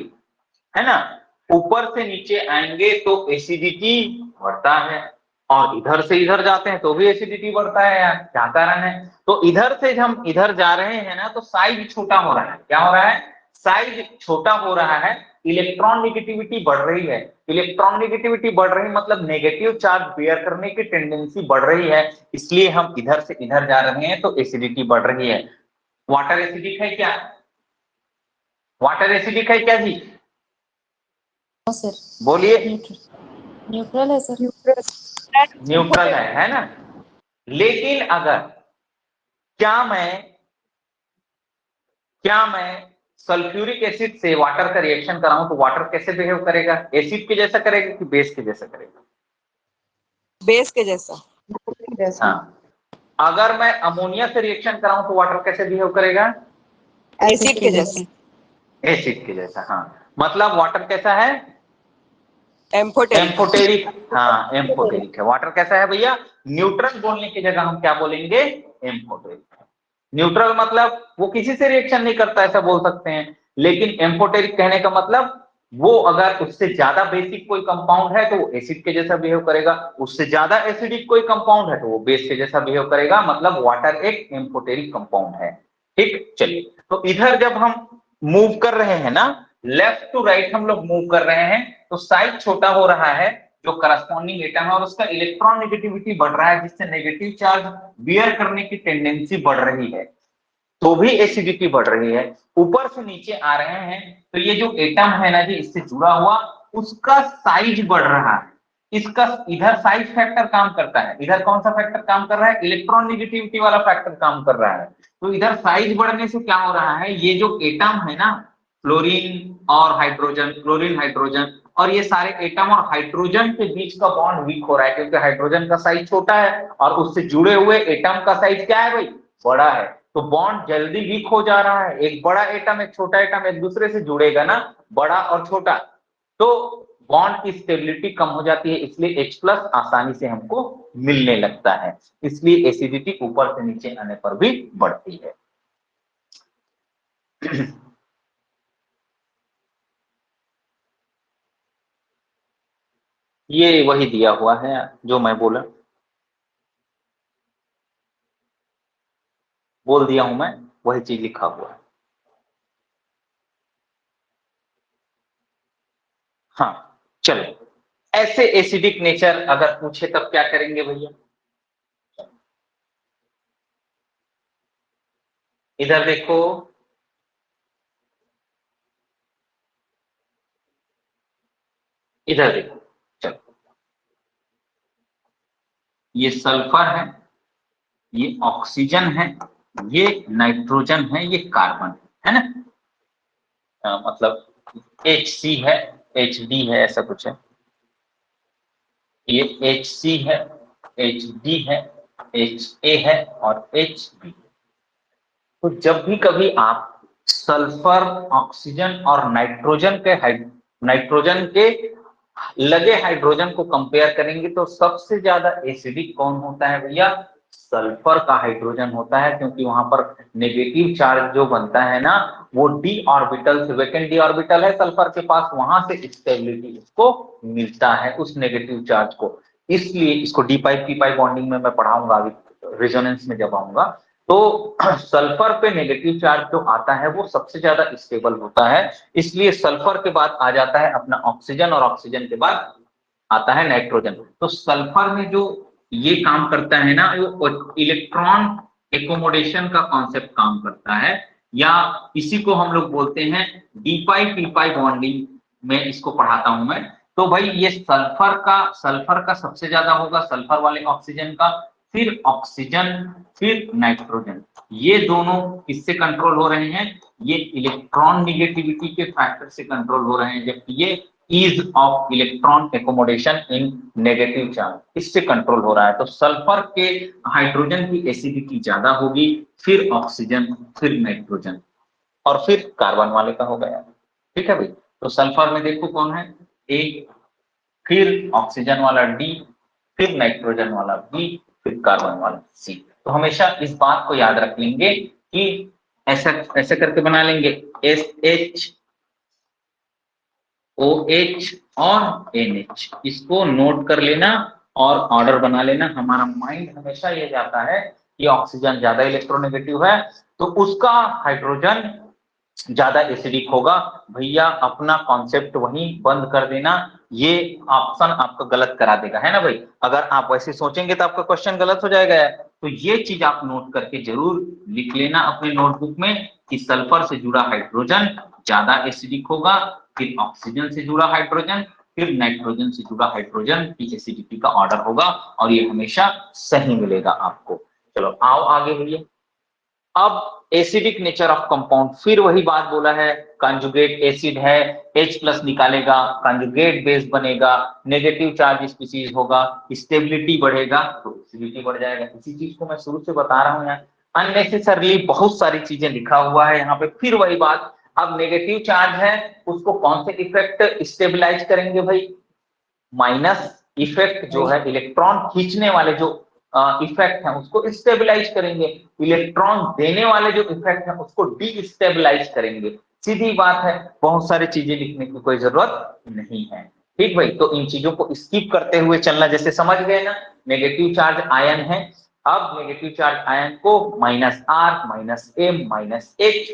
है ना? ऊपर से नीचे आएंगे तो एसिडिटी बढ़ता है, और इधर से इधर जाते हैं तो भी एसिडिटी बढ़ता है यार, क्या कारण है? तो इधर से हम इधर जा रहे हैं ना, तो साइज छोटा हो रहा है। क्या हो रहा है? साइज छोटा हो रहा है। इलेक्ट्रॉन नेगेटिविटी बढ़ रही है। इलेक्ट्रॉन नेगेटिविटी बढ़ रही मतलब नेगेटिव चार्ज बेयर करने की टेंडेंसी बढ़ रही है, इसलिए हम इधर से इधर जा रहे हैं तो एसिडिटी बढ़ रही है। वाटर एसिडिक है क्या? वाटर एसिडिक है क्या जी? सर बोलिए। न्यूट्रल है सर। न्यूट्रल है ना? लेकिन अगर क्या मैं सल्फ्यूरिक एसिड से वाटर का रिएक्शन कराऊं तो वाटर कैसे बिहेव करेगा? एसिड के जैसा करेगा कि बेस के जैसा करेगा? बेस के जैसा। हाँ। अगर मैं अमोनिया से रिएक्शन कराऊं तो वाटर कैसे बिहेव करेगा? एसिड के जैसा। एसिड के जैसा। हाँ, मतलब वाटर कैसा है? एम्फोटेरिक। एम्फोटेरिक। हाँ, एम्फोटेरिक है। वाटर कैसा है भैया? न्यूट्रल बोलने की जगह हम क्या बोलेंगे? एम्फोटेरिक। न्यूट्रल मतलब वो किसी से रिएक्शन नहीं करता, ऐसा बोल सकते हैं। लेकिन एम्फोटेरिक कहने का मतलब वो अगर उससे ज्यादा बेसिक कोई कंपाउंड है तो वो एसिड के जैसा बिहेव करेगा, उससे ज्यादा एसिडिक कोई कंपाउंड है तो वो बेस के जैसा बिहेव करेगा। मतलब वाटर एक एम्फोटेरिक कंपाउंड है। ठीक, चलिए तो इधर जब हम मूव कर रहे हैं ना, लेफ्ट टू राइट हम लोग मूव कर रहे हैं, तो साइज छोटा हो रहा है जो करस्पॉन्डिंग एटम है, और उसका इलेक्ट्रॉन नेगेटिविटी बढ़ रहा है, जिससे नेगेटिव चार्ज बियर करने की टेंडेंसी बढ़ रही है, तो भी एसिडिटी बढ़ रही है। ऊपर से नीचे आ रहे हैं तो ये जो एटम है ना जी, इससे जुड़ा हुआ, उसका साइज बढ़ रहा है। इसका इधर साइज फैक्टर काम करता है, इधर कौन सा फैक्टर काम कर रहा है? इलेक्ट्रॉन नेगेटिविटी वाला फैक्टर काम कर रहा है। तो इधर साइज बढ़ने से क्या हो रहा है, ये जो एटम है ना, फ्लोरीन और हाइड्रोजन, फ्लोरीन हाइड्रोजन, और ये सारे एटम और हाइड्रोजन के बीच का बॉन्ड वीक हो रहा है, क्योंकि हाइड्रोजन का साइज छोटा है और उससे जुड़े हुए एटम का साइज क्या है भाई? बड़ा है। तो बॉन्ड जल्दी वीक हो जा रहा है। एक बड़ा एटम एक छोटा एटम एक दूसरे से जुड़ेगा ना, बड़ा और छोटा, तो बॉन्ड की स्टेबिलिटी कम हो जाती है, इसलिए H+ आसानी से हमको मिलने लगता है। इसलिए एसिडिटी ऊपर से नीचे आने पर भी बढ़ती है। ये वही दिया हुआ है जो मैं बोल दिया हूं मैं। वही चीज लिखा हुआ है। हाँ चलो, ऐसे एसिडिक नेचर अगर पूछे तब क्या करेंगे भैया? इधर देखो, इधर देखो, चलो ये सल्फर है, ये ऑक्सीजन है, ये नाइट्रोजन है, ये कार्बन है ना? मतलब HC है, HD है, ऐसा कुछ है। ये HC है, HD है, HA है और HB। तो जब भी कभी आप सल्फर, ऑक्सीजन और नाइट्रोजन के लगे हाइड्रोजन को कंपेयर करेंगे तो सबसे ज्यादा एसिडिक कौन होता है भैया? सल्फर का हाइड्रोजन होता है, क्योंकि वहां पर नेगेटिव चार्ज जो बनता है ना, वो डी ऑर्बिटल से, वैकेंट डी ऑर्बिटल है सल्फर के पास, वहां से स्टेबिलिटी इसको मिलता है उस नेगेटिव चार्ज को। इसलिए इसको डी पाई पी पाई बॉन्डिंग में मैं पढ़ाऊंगा अभी रेजोनेंस में जब आऊंगा। तो सल्फर पे नेगेटिव चार्ज जो आता है वो सबसे ज्यादा स्टेबल होता है, इसलिए सल्फर के बाद आ जाता है अपना ऑक्सीजन और ऑक्सीजन के बाद आता है नाइट्रोजन। तो सल्फर में जो ये काम करता है ना, वो इलेक्ट्रॉन एकोमोडेशन का कॉन्सेप्ट काम करता है, या इसी को हम लोग बोलते हैं डी पाई पी पाई बॉन्डिंग में इसको पढ़ाता हूं मैं। तो भाई ये सल्फर का सबसे ज्यादा होगा, सल्फर वाले ऑक्सीजन का, फिर ऑक्सीजन, फिर नाइट्रोजन। ये दोनों किससे कंट्रोल हो रहे हैं? ये इलेक्ट्रॉन निगेटिविटी के फैक्टर से कंट्रोल हो रहे हैं, जबकि ये ease of electron accommodation in negative charge इससे कंट्रोल हो रहा है। तो सल्फर के हाइड्रोजन की एसिडिटी ज्यादा होगी, फिर ऑक्सीजन, फिर नाइट्रोजन, और फिर कार्बन वाले का हो गया। ठीक है भाई? तो सल्फर में देखो कौन है, ए, फिर ऑक्सीजन वाला डी, फिर नाइट्रोजन वाला बी, फिर कार्बन वाला सी। तो हमेशा इस बात को याद रख लेंगे कि ऐसा ऐसे करके बना लेंगे, SH OH और NH, इसको नोट कर लेना और ऑर्डर बना लेना। हमारा माइंड हमेशा ये जाता है कि ऑक्सीजन ज्यादा इलेक्ट्रोनेगेटिव है तो उसका हाइड्रोजन ज्यादा एसिडिक होगा। भैया अपना कॉन्सेप्ट वहीं बंद कर देना, ये ऑप्शन आपका गलत करा देगा, है ना भाई? अगर आप वैसे सोचेंगे तो आपका क्वेश्चन गलत हो जाएगा यार। तो ये चीज आप नोट करके जरूर लिख लेना अपने नोटबुक में कि सल्फर से जुड़ा हाइड्रोजन ज्यादा एसिडिक होगा, फिर ऑक्सीजन से जुड़ा हाइड्रोजन, फिर नाइट्रोजन से जुड़ा हाइड्रोजन की एसिडिटी का ऑर्डर होगा, और ये हमेशा सही मिलेगा आपको। चलो आओ आगे भैया। अब एसिडिक नेचर ऑफ कंपाउंड, फिर वही बात बोला है, कंजुगेट एसिड है, H प्लस निकालेगा, कंजुगेट बेस बनेगा, नेगेटिव चार्ज स्पीसीज होगा, स्टेबिलिटी बढ़ेगा तो एसिडिटी बढ़ जाएगा। इसी चीज को मैं शुरू से बता रहा हूं यार, अननेसेसरली बहुत सारी चीजें लिखा हुआ है यहाँ पे। फिर वही बात, अब नेगेटिव चार्ज है उसको कौन से इफेक्ट स्टेबलाइज करेंगे भाई? माइनस इफेक्ट जो है, इलेक्ट्रॉन खींचने वाले जो इफेक्ट है उसको स्टेबलाइज करेंगे, इलेक्ट्रॉन देने वाले जो इफेक्ट है उसको डीस्टेबलाइज करेंगे। सीधी बात है, बहुत सारी चीजें लिखने की कोई जरूरत नहीं है। ठीक भाई? तो इन चीजों को स्किप करते हुए चलना, जैसे समझ गए ना, नेगेटिव चार्ज आयन है, अब नेगेटिव चार्ज आयन को -R, -M, -H,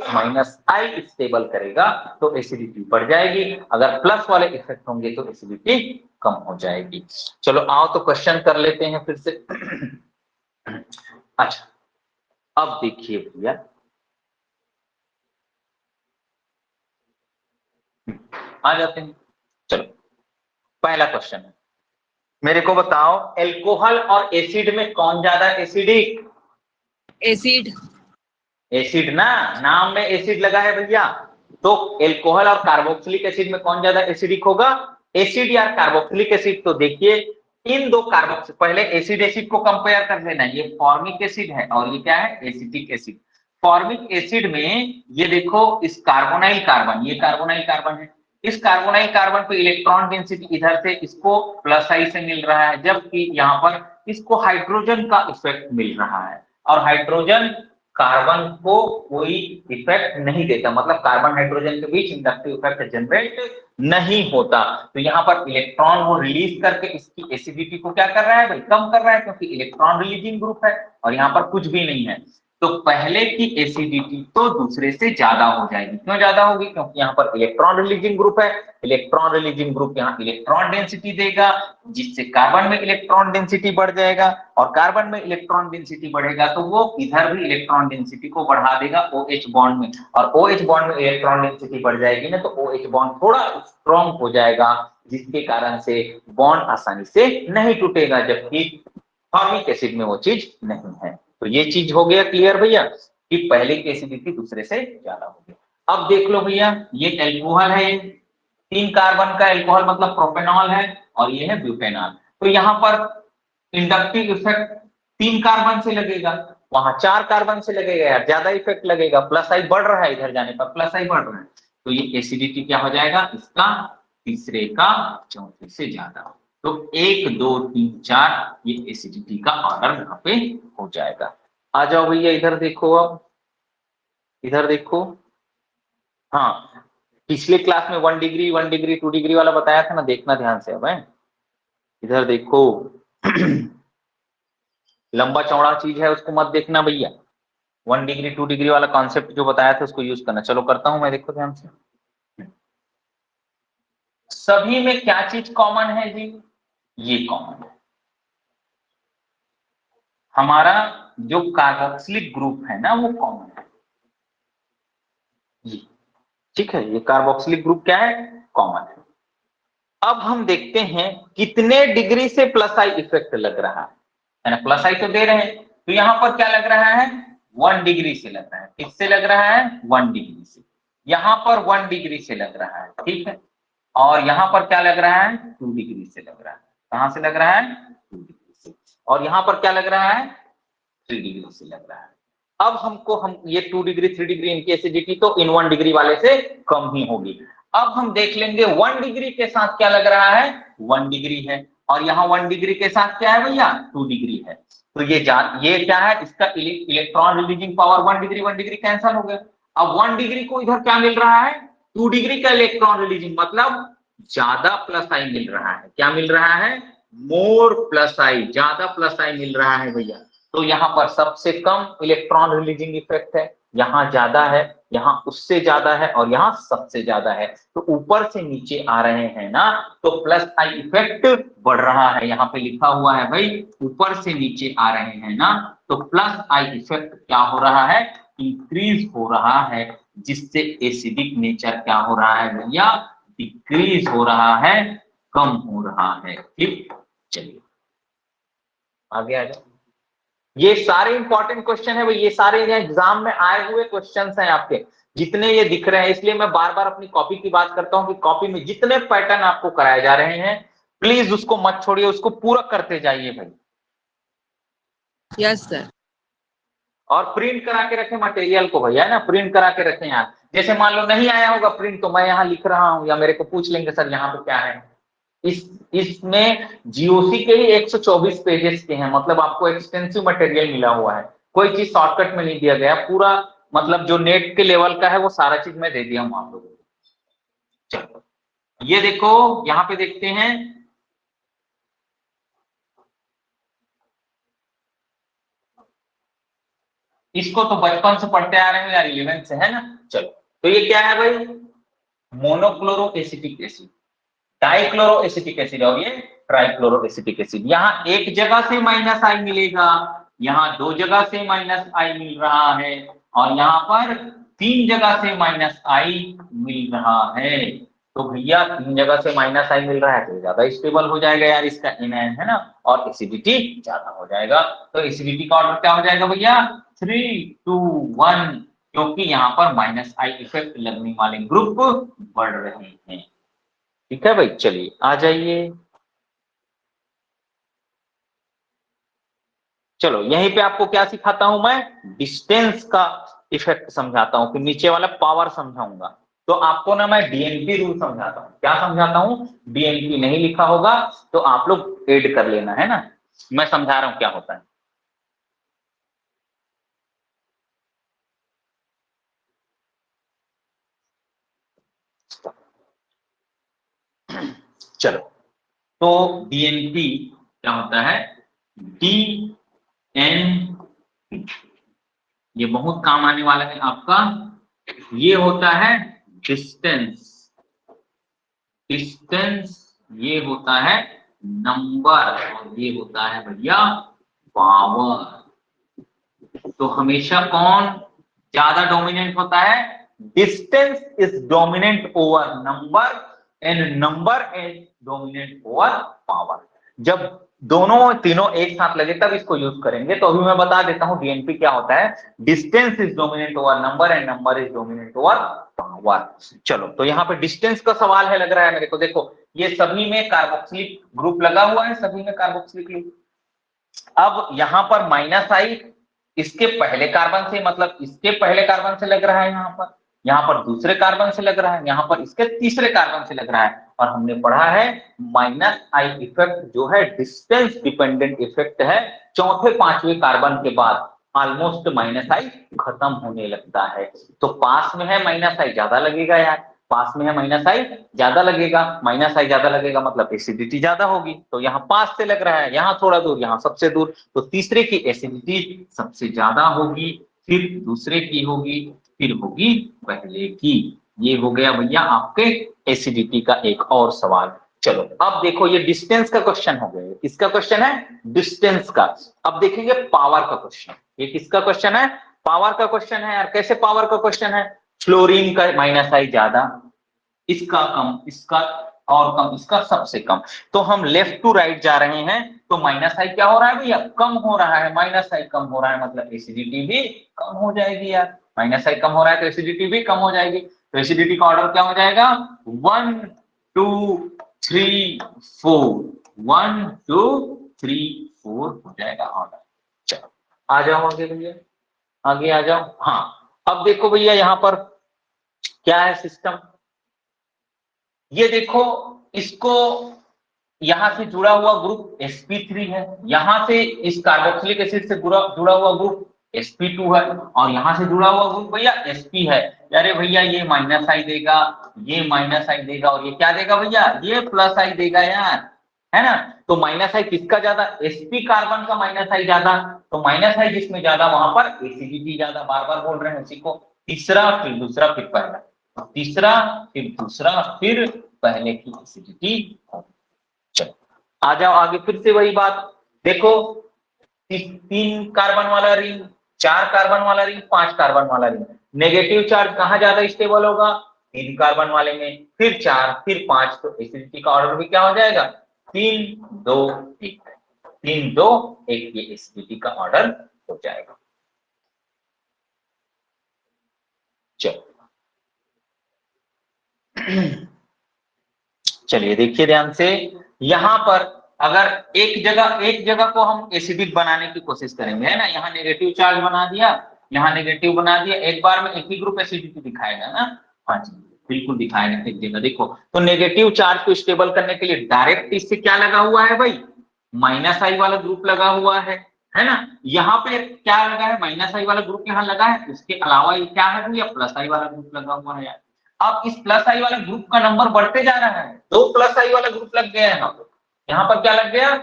-I stable करेगा तो एसिडिटी बढ़ जाएगी, अगर प्लस वाले इफेक्ट होंगे तो एसिडिटी कम हो जाएगी। चलो आओ तो क्वेश्चन कर लेते हैं फिर से। अच्छा अब देखिए भैया, आ जाते हैं। चलो पहला क्वेश्चन है, मेरे को बताओ एल्कोहल और एसिड में कौन ज्यादा एसिडिक? एसिड। एसिड ना, नाम में एसिड लगा है भैया, तो एल्कोहल और कार्बोक्सिलिक एसिड में कौन ज्यादा एसिडिक होगा? एसिड या कार्बोक्सिलिक एसिड। तो देखिए इन दो कार्बोक्सिल, पहले एसिड एसिड को कंपेयर कर देना, ये फॉर्मिक एसिड है और ये क्या है? Acetic acid. फॉर्मिक एसिड में ये देखो इस कार्बोनाइल कार्बन, ये कार्बोनाइल कार्बन है, इस कार्बोनाइल कार्बन पे इलेक्ट्रॉन डेंसिटी इधर से इसको +I से मिल रहा है, जबकि यहाँ पर इसको हाइड्रोजन का इफेक्ट मिल रहा है, और हाइड्रोजन कार्बन को कोई इफेक्ट नहीं देता, मतलब कार्बन हाइड्रोजन के बीच इंडक्टिव इफेक्ट जनरेट नहीं होता। तो यहाँ पर इलेक्ट्रॉन वो रिलीज करके इसकी एसिडिटी को क्या कर रहा है भाई? कम कर रहा है, क्योंकि इलेक्ट्रॉन रिलीजिंग ग्रुप है और यहाँ पर कुछ भी नहीं है। तो पहले की एसिडिटी तो दूसरे से ज्यादा हो जाएगी। क्यों ज्यादा होगी? क्योंकि यहाँ पर इलेक्ट्रॉन रिलीजिंग ग्रुप है, इलेक्ट्रॉन रिलीजिंग ग्रुप यहाँ इलेक्ट्रॉन डेंसिटी देगा, जिससे कार्बन में इलेक्ट्रॉन डेंसिटी बढ़ जाएगा, और कार्बन में इलेक्ट्रॉन डेंसिटी बढ़ेगा तो वो इधर भी इलेक्ट्रॉन डेंसिटी को बढ़ा देगा OH बॉन्ड में, और OH बॉन्ड में इलेक्ट्रॉन डेंसिटी बढ़ जाएगी ना तो OH बॉन्ड थोड़ा स्ट्रॉन्ग हो जाएगा, जिसके कारण से बॉन्ड आसानी से नहीं टूटेगा, जबकि फॉर्मिक एसिड में वो चीज नहीं है। तो ये चीज हो गया क्लियर भैया कि पहले की एसिडिटी दूसरे से ज्यादा हो गया। अब देख लो भैया, ये एल्कोहल है, 3 कार्बन का एल्कोहल मतलब प्रोपेनॉल है, और ये है ब्यूटेनॉल। तो यहाँ पर इंडक्टिव इफेक्ट 3 कार्बन से लगेगा, वहां 4 कार्बन से लगेगा यार, ज्यादा इफेक्ट लगेगा, प्लस आई बढ़ रहा है, इधर जाने पर प्लस आई बढ़ रहा है, तो ये एसिडिटी क्या हो जाएगा इसका, तीसरे का चौथे से ज्यादा। तो 1 2 3 4 ये एसिडिटी का ऑर्डर यहाँ पे हो जाएगा। आ जाओ भैया इधर देखो, अब इधर देखो, हाँ पिछले क्लास में 1 डिग्री 1 डिग्री 2 डिग्री वाला बताया था ना, देखना ध्यान से। अब है इधर देखो लंबा चौड़ा चीज है उसको मत देखना भैया, 1 डिग्री 2 डिग्री वाला कॉन्सेप्ट जो बताया था उसको यूज करना। चलो करता हूं मैं, देखो ध्यान से। सभी में क्या चीज कॉमन है जी? ये कॉमन है, हमारा जो कार्बोक्सिलिक ग्रुप है ना वो कॉमन है, ये ठीक है, ये कार्बोक्सिलिक ग्रुप क्या है, कॉमन है। अब हम देखते हैं कितने डिग्री से प्लस आई इफेक्ट लग रहा है ना, प्लस आई तो दे रहे हैं, तो यहां पर क्या लग रहा है, 1 डिग्री से लग रहा है। किससे लग रहा है? 1 डिग्री से। यहां पर 1 डिग्री से लग रहा है, ठीक है, और यहां पर क्या लग रहा है, 2 डिग्री से लग रहा है। कहां से लग रहा है? 2 डिग्री से। और यहां पर क्या लग रहा है? 3 डिग्री से लग रहा है। अब हम ये 2 डिग्री 3 डिग्री इनकी एसिडिटी तो इन 1 डिग्री वाले से कम ही होगी। अब हम देख लेंगे 1 डिग्री के साथ क्या लग रहा है, 1 डिग्री है, और यहाँ 1 डिग्री के साथ क्या है भैया, 2 डिग्री है। तो ये क्या है, इसका electron releasing power 1 degree cancel हो गया। अब 1 डिग्री को इधर क्या मिल रहा है, 2 डिग्री का इलेक्ट्रॉन रिलीजिंग, मतलब ज्यादा प्लस आई मिल रहा है। क्या मिल रहा है? मोर प्लस आई, ज्यादा प्लस आई मिल रहा है भैया। तो यहाँ पर सबसे कम इलेक्ट्रॉन रिलीजिंग इफेक्ट है, यहाँ ज्यादा है, यहाँ उससे ज्यादा है, और यहाँ सबसे ज्यादा है। तो ऊपर से नीचे आ रहे हैं ना, तो प्लस आई इफेक्ट बढ़ रहा है। यहाँ पे लिखा हुआ है भाई, ऊपर से नीचे आ रहे हैं ना, तो प्लस आई इफेक्ट क्या हो रहा है, इंक्रीज हो रहा है, जिससे एसिडिक नेचर क्या हो रहा है भैया, डिक्रीज हो रहा है, कम हो रहा है। ठीक, चलिए आगे आ जाओ। ये सारे इंपॉर्टेंट क्वेश्चन है भाई, ये सारे एग्जाम में आए हुए क्वेश्चंस हैं आपके, जितने ये दिख रहे हैं। इसलिए मैं बार बार अपनी कॉपी की बात करता हूं कि कॉपी में जितने पैटर्न आपको कराए जा रहे हैं प्लीज उसको मत छोड़िए, उसको पूरा करते जाइए भाई। Yes sir. और प्रिंट करा के रखें मटेरियल को भैया, है ना, प्रिंट करा के रखें यार। जैसे मान लो नहीं आया होगा प्रिंट, तो मैं यहाँ लिख रहा हूँ, या मेरे को पूछ लेंगे सर यहाँ पे क्या है। इसमें जीओसी के ही 124 पेजेस के हैं, मतलब आपको एक्सटेंसिव मटेरियल मिला हुआ है, कोई चीज शॉर्टकट में नहीं दिया गया पूरा, मतलब जो नेट के लेवल का है वो सारा चीज मैं दे दिया हूं आप लोगों को। चलो ये देखो, यहाँ पे देखते हैं, इसको तो बचपन से पढ़ते आ रहे हो यार, 11th से, है ना। चलो तो ये क्या है भाई, monochloro acetic acid, dichloro acetic acid, और ये ट्राइक्लोरो एसिटिक एसिड। यहाँ एक जगह से माइनस आई मिलेगा, यहाँ 2 जगह से माइनस आई मिल रहा है, और यहाँ पर 3 जगह से माइनस आई मिल रहा है। तो भैया 3 जगह से माइनस आई मिल रहा है तो ज्यादा स्टेबल हो जाएगा यार इसका एनायन, है ना, और एसिडिटी ज्यादा हो जाएगा। तो एसिडिटी का ऑर्डर क्या हो जाएगा भैया, 3 2 1, क्योंकि यहाँ पर माइनस आई इफेक्ट लगने वाले ग्रुप बढ़ रहे हैं। ठीक है भाई, चलिए आ जाइए। चलो यहीं पे आपको क्या सिखाता हूं मैं, डिस्टेंस का इफेक्ट समझाता हूं, फिर नीचे वाला पावर समझाऊंगा। तो आपको ना मैं डीएनपी रूल समझाता हूं। क्या समझाता हूं, डीएनपी नहीं लिखा होगा तो आप लोग ऐड कर लेना, है ना, मैं समझा रहा हूं क्या होता है। चलो तो डीएनपी क्या होता है, डी एन, ये बहुत काम आने वाला है आपका। ये होता है डिस्टेंस, डिस्टेंस ये होता है नंबर, और ये होता है भैया पावर। तो हमेशा कौन ज्यादा डोमिनेंट होता है? Distance is dominant over number and number is dominant over power. जब दोनों तीनों एक साथ लगे तब इसको यूज करेंगे। तो अभी मैं बता देता हूं डीएनपी क्या होता है। Distance is dominant over number and number is dominant over power. चलो, तो यहाँ पे डिस्टेंस का सवाल है, लग रहा है मेरे को। देखो ये सभी में कार्बोक्सिलिक ग्रुप लगा हुआ है, सभी में कार्बोक्सिलिक ग्रुप। अब यहां पर माइनस आई इसके पहले कार्बन से, मतलब इसके पहले कार्बन से लग रहा है, यहाँ पर दूसरे कार्बन से लग रहा है, यहाँ पर इसके तीसरे कार्बन से लग रहा है। और हमने पढ़ा है माइनस आई इफेक्ट जो है डिस्टेंस डिपेंडेंट इफेक्ट है। चौथे पांचवें कार्बन के बाद ऑलमोस्ट माइनस आई खत्म होने लगता है। तो पास में है माइनस आई ज्यादा लगेगा यार, पास में है माइनस आई ज्यादा लगेगा, माइनस आई ज्यादा लगेगा मतलब एसिडिटी ज्यादा होगी। तो यहाँ पास से लग रहा है, यहाँ थोड़ा दूर, यहाँ सबसे दूर, तो तीसरे की एसिडिटी सबसे ज्यादा होगी, फिर दूसरे की होगी, फिर होगी पहले की। ये हो गया भैया आपके एसिडिटी का एक और सवाल। चलो अब देखो ये डिस्टेंस का क्वेश्चन हो गया। किसका क्वेश्चन है? डिस्टेंस का। अब देखेंगे पावर का क्वेश्चन। ये किसका क्वेश्चन है? पावर का क्वेश्चन है यार। कैसे पावर का क्वेश्चन है? फ्लोरीन का माइनस आई ज्यादा, इसका कम, इसका और कम, इसका सबसे कम। तो हम लेफ्ट टू राइट जा रहे हैं, तो माइनस आई क्या हो रहा है भैया? कम हो रहा है। माइनस आई कम हो रहा है मतलब एसिडिटी भी कम हो जाएगी यार। माइनस आई कम हो रहा है तो एसिडिटी भी कम हो जाएगी। तो एसिडिटी का ऑर्डर क्या हो जाएगा? 1 2 3 4, 1 2 3 4 हो जाएगा ऑर्डर। चलो आ जाओ आगे भैया, आगे आ जाओ। हाँ अब देखो भैया यहाँ पर क्या है सिस्टम। ये देखो, इसको यहां से जुड़ा हुआ ग्रुप sp3 है, यहां से इस कार्बोक्सिलिक एसिड से जुड़ा हुआ ग्रुप sp2 है, और यहां से जुड़ा हुआ ग्रुप भैया sp है। अरे भैया ये माइनस आई देगा, ये माइनस आई देगा, और ये क्या देगा भैया? ये प्लस आई देगा यार, है ना। तो माइनस आई किसका ज्यादा? sp कार्बन का माइनस आई ज्यादा। तो माइनस आई जिसमें ज्यादा वहां पर एसिडिटी ज्यादा। बार बार बोल रहे हैं उसी को। तीसरा फिर दूसरा फिर पहला, तीसरा फिर दूसरा फिर पहले की एसिडिटी। चलो आ जाओ आगे, फिर से वही बात। देखो 3 कार्बन वाला रिंग, 4 कार्बन वाला रिंग, 5 कार्बन वाला रिंग, नेगेटिव चार्ज कहां ज्यादा स्टेबल होगा? 3 कार्बन वाले में, फिर 4 फिर 5। तो एसिडिटी का ऑर्डर भी क्या हो जाएगा? 3 2 1, 3 2 1, ये एसिडिटी का ऑर्डर हो जाएगा। चलो चलिए देखिए ध्यान से, यहां पर अगर एक जगह को हम एसिडिक बनाने की कोशिश करेंगे, है ना, यहाँ नेगेटिव चार्ज बना दिया, यहाँ नेगेटिव बना दिया, एक बार में एक ही ग्रुप एसिडिटी दिखाएगा ना? हाँ जी बिल्कुल दिखाएगा एक जगह। देखो तो नेगेटिव चार्ज को स्टेबल करने के लिए डायरेक्ट इससे क्या लगा हुआ है भाई? माइनस आई वाला ग्रुप लगा हुआ है ना। यहाँ पे क्या लगा है? माइनस आई वाला ग्रुप यहाँ लगा है। उसके अलावा ये क्या है भैया? प्लस आई वाला ग्रुप लगा हुआ है यार। अब इस प्लस आई वाला ग्रुप का नंबर बढ़ते जा रहा है, 2 प्लस आई वाला ग्रुप लग गया है यहाँ पर क्या लग गया?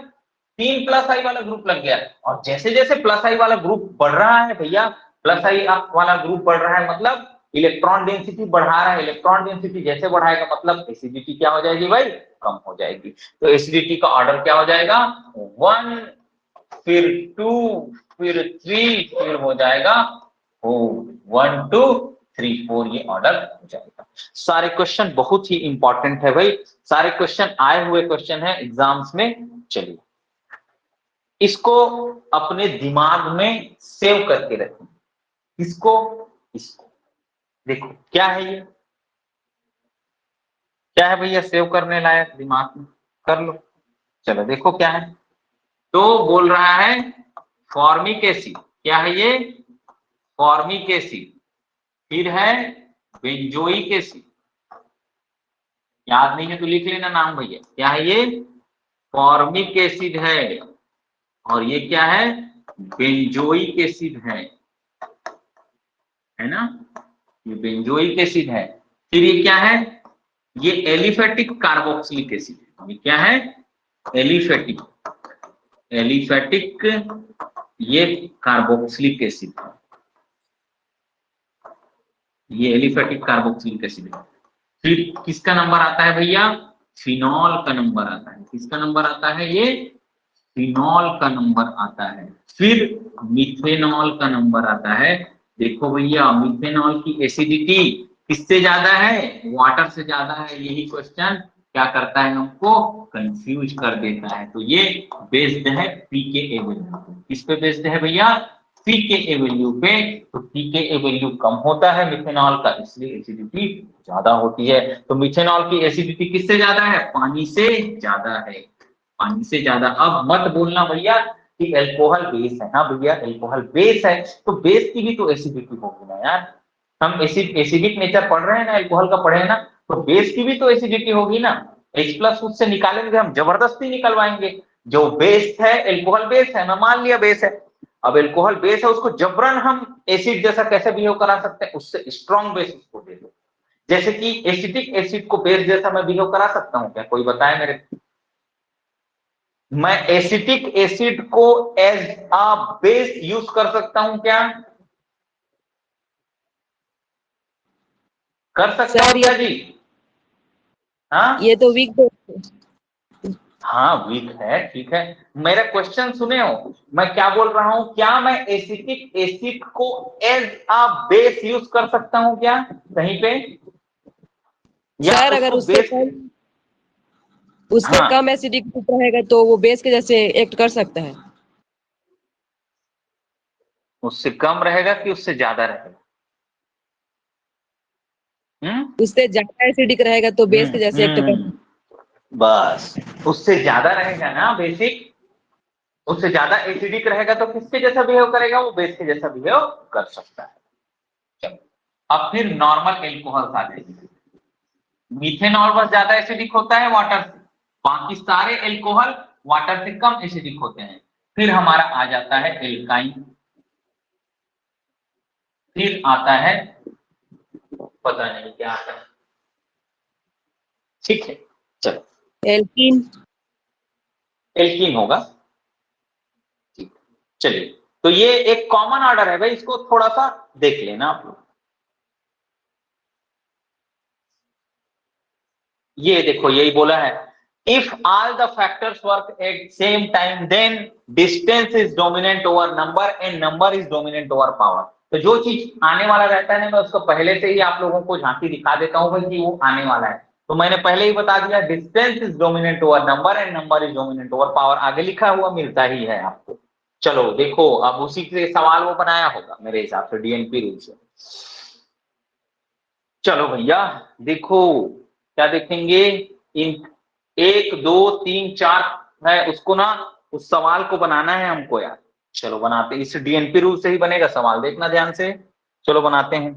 3 प्लस आई वाला ग्रुप लग गया। और जैसे जैसे प्लस आई वाला ग्रुप बढ़ रहा है भैया, प्लस आई वाला ग्रुप बढ़ रहा है मतलब इलेक्ट्रॉन डेंसिटी बढ़ा रहा है। इलेक्ट्रॉन डेंसिटी जैसे बढ़ाएगा मतलब एसिडिटी क्या हो जाएगी भाई? कम हो जाएगी। तो एसिडिटी का ऑर्डर क्या हो जाएगा? 1 फिर 2 फिर 3 फिर हो जाएगा 1 2 3 4, ये ऑर्डर हो जाएगा। सारे क्वेश्चन बहुत ही इंपॉर्टेंट है भाई, सारे क्वेश्चन आए हुए क्वेश्चन है एग्जाम्स में। चलिए इसको अपने दिमाग में सेव करके रखें। इसको देखो क्या है ये, क्या है भैया सेव करने लायक? दिमाग में कर लो। चलो देखो क्या है। तो बोल रहा है फॉर्मिक एसिड। क्या है ये? Formic acid. फिर है बेंजोइक एसिड। याद नहीं है तो लिख लेना नाम भैया। क्या है ये? फॉर्मिक एसिड है, और ये क्या है? बेंजोइक एसिड है ना। ये बेंजोइक एसिड है। फिर ये क्या है? ये एलिफेटिक कार्बोक्सिलिक एसिड है। ये क्या है? एलिफेटिक ये कार्बोक्सिलिक एसिड है। ये एलिफेटिक कार्बोक्सिलिक एसिड है। फिर किसका नंबर आता है भैया? फिनॉल का नंबर आता है। किसका नंबर आता है? ये फिनॉल का नंबर आता है। फिर मिथेनॉल का नंबर आता है। देखो भैया, मिथेनॉल की एसिडिटी किससे ज्यादा है? वाटर से ज्यादा है। यही क्वेश्चन क्या करता है? हमको कंफ्यूज कर देता है। तो ये बेस्ड है pKa वैल्यू। किस पे बेस्ड है भैया? pKa वैल्यू पे। तो pKa वैल्यू कम होता है मिथेनॉल का, इसलिए एसिडिटी ज्यादा होती है। तो मिथेनॉल की एसिडिटी किससे ज्यादा है? पानी से ज्यादा है। पानी से ज्यादा। अब मत बोलना भैया कि अल्कोहल बेस है। हाँ भैया, अल्कोहल बेस है, तो बेस की भी तो एसिडिटी होगी ना यार। हम एसिडिक नेचर पढ़ रहे हैं ना, अल्कोहल का पढ़े हैं ना, तो बेस की भी तो एसिडिटी होगी ना। H प्लस उससे निकालेंगे हम, जबरदस्ती निकलवाएंगे। जो बेस है, अल्कोहल बेस है, मैं मान लिया बेस है। अब अल्कोहल बेस है, उसको जबरन हम एसिड जैसा कैसे बिहेव करा सकते हैं? उससे स्ट्रॉन्ग बेस उसको दे दो। जैसे कि एसिडिक एसिड को बेस जैसा मैं बिहेव करा सकता हूँ क्या? कोई बताए मेरे। मैं एसिटिक एसिड को एज अ बेस यूज कर सकता हूं क्या? कर सकता हूं क्या जी? हाँ, ये तो वीक हाँ वीक है, ठीक है। मेरा क्वेश्चन सुने हो, मैं क्या बोल रहा हूं? क्या मैं एसिटिक एसिड को एज अ बेस यूज कर सकता हूं क्या कहीं पे? या सर, अगर उसको बेस? उससे हाँ, कम एसिडिक रहेगा तो वो बेस के जैसे एक्ट कर सकता है। उससे कम रहेगा कि उससे ज्यादा रहेगा? हम्म उससे ज्यादा एसिडिक रहेगा तो बेस के जैसे एक्ट कर सकता है। बस, उससे ज्यादा रहेगा ना बेसिक, उससे ज्यादा एसिडिक रहेगा तो किसके जैसा बिहेव करेगा? वो बेस के जैसा बिहेव कर सकता है। चलो, अब फिर नॉर्मल एल्कोहल आ जाएगी। मीथेनॉल बस ज्यादा एसिडिक होता है वाटर से, बाकी सारे एल्कोहल वाटर से कम एसिडिक होते हैं। फिर हमारा आ जाता है एल्काइन। फिर आता है, पता नहीं क्या आता है, ठीक है। चलो, एल्कीन। एल्कीन होगा। ठीक, चलिए। तो ये एक कॉमन ऑर्डर है भाई, इसको थोड़ा सा देख लेना आप लोग। ये देखो, यही बोला है, if all the factors work at same time then distance is dominant over number and number is dominant over power. तो जो चीज आने वाला रहता है ना, मैं उसको पहले से ही आप लोगों को झांकी दिखा देता हूं भाई कि वो आने वाला है। तो मैंने पहले ही बता दिया, distance is dominant over number and number is dominant over power. आगे लिखा हुआ मिलता ही है आपको। चलो देखो, अब उसी से सवाल वो बनाया होगा मेरे हिसाब से, डीएनपी रूल से। चलो भैया देखो, क्या देखेंगे? इन 1 2 3 4 है, उसको ना, उस सवाल को बनाना है हमको यार। चलो बनाते हैं, इस डीएनपी रूल से ही बनेगा सवाल, देखना ध्यान से। चलो बनाते हैं।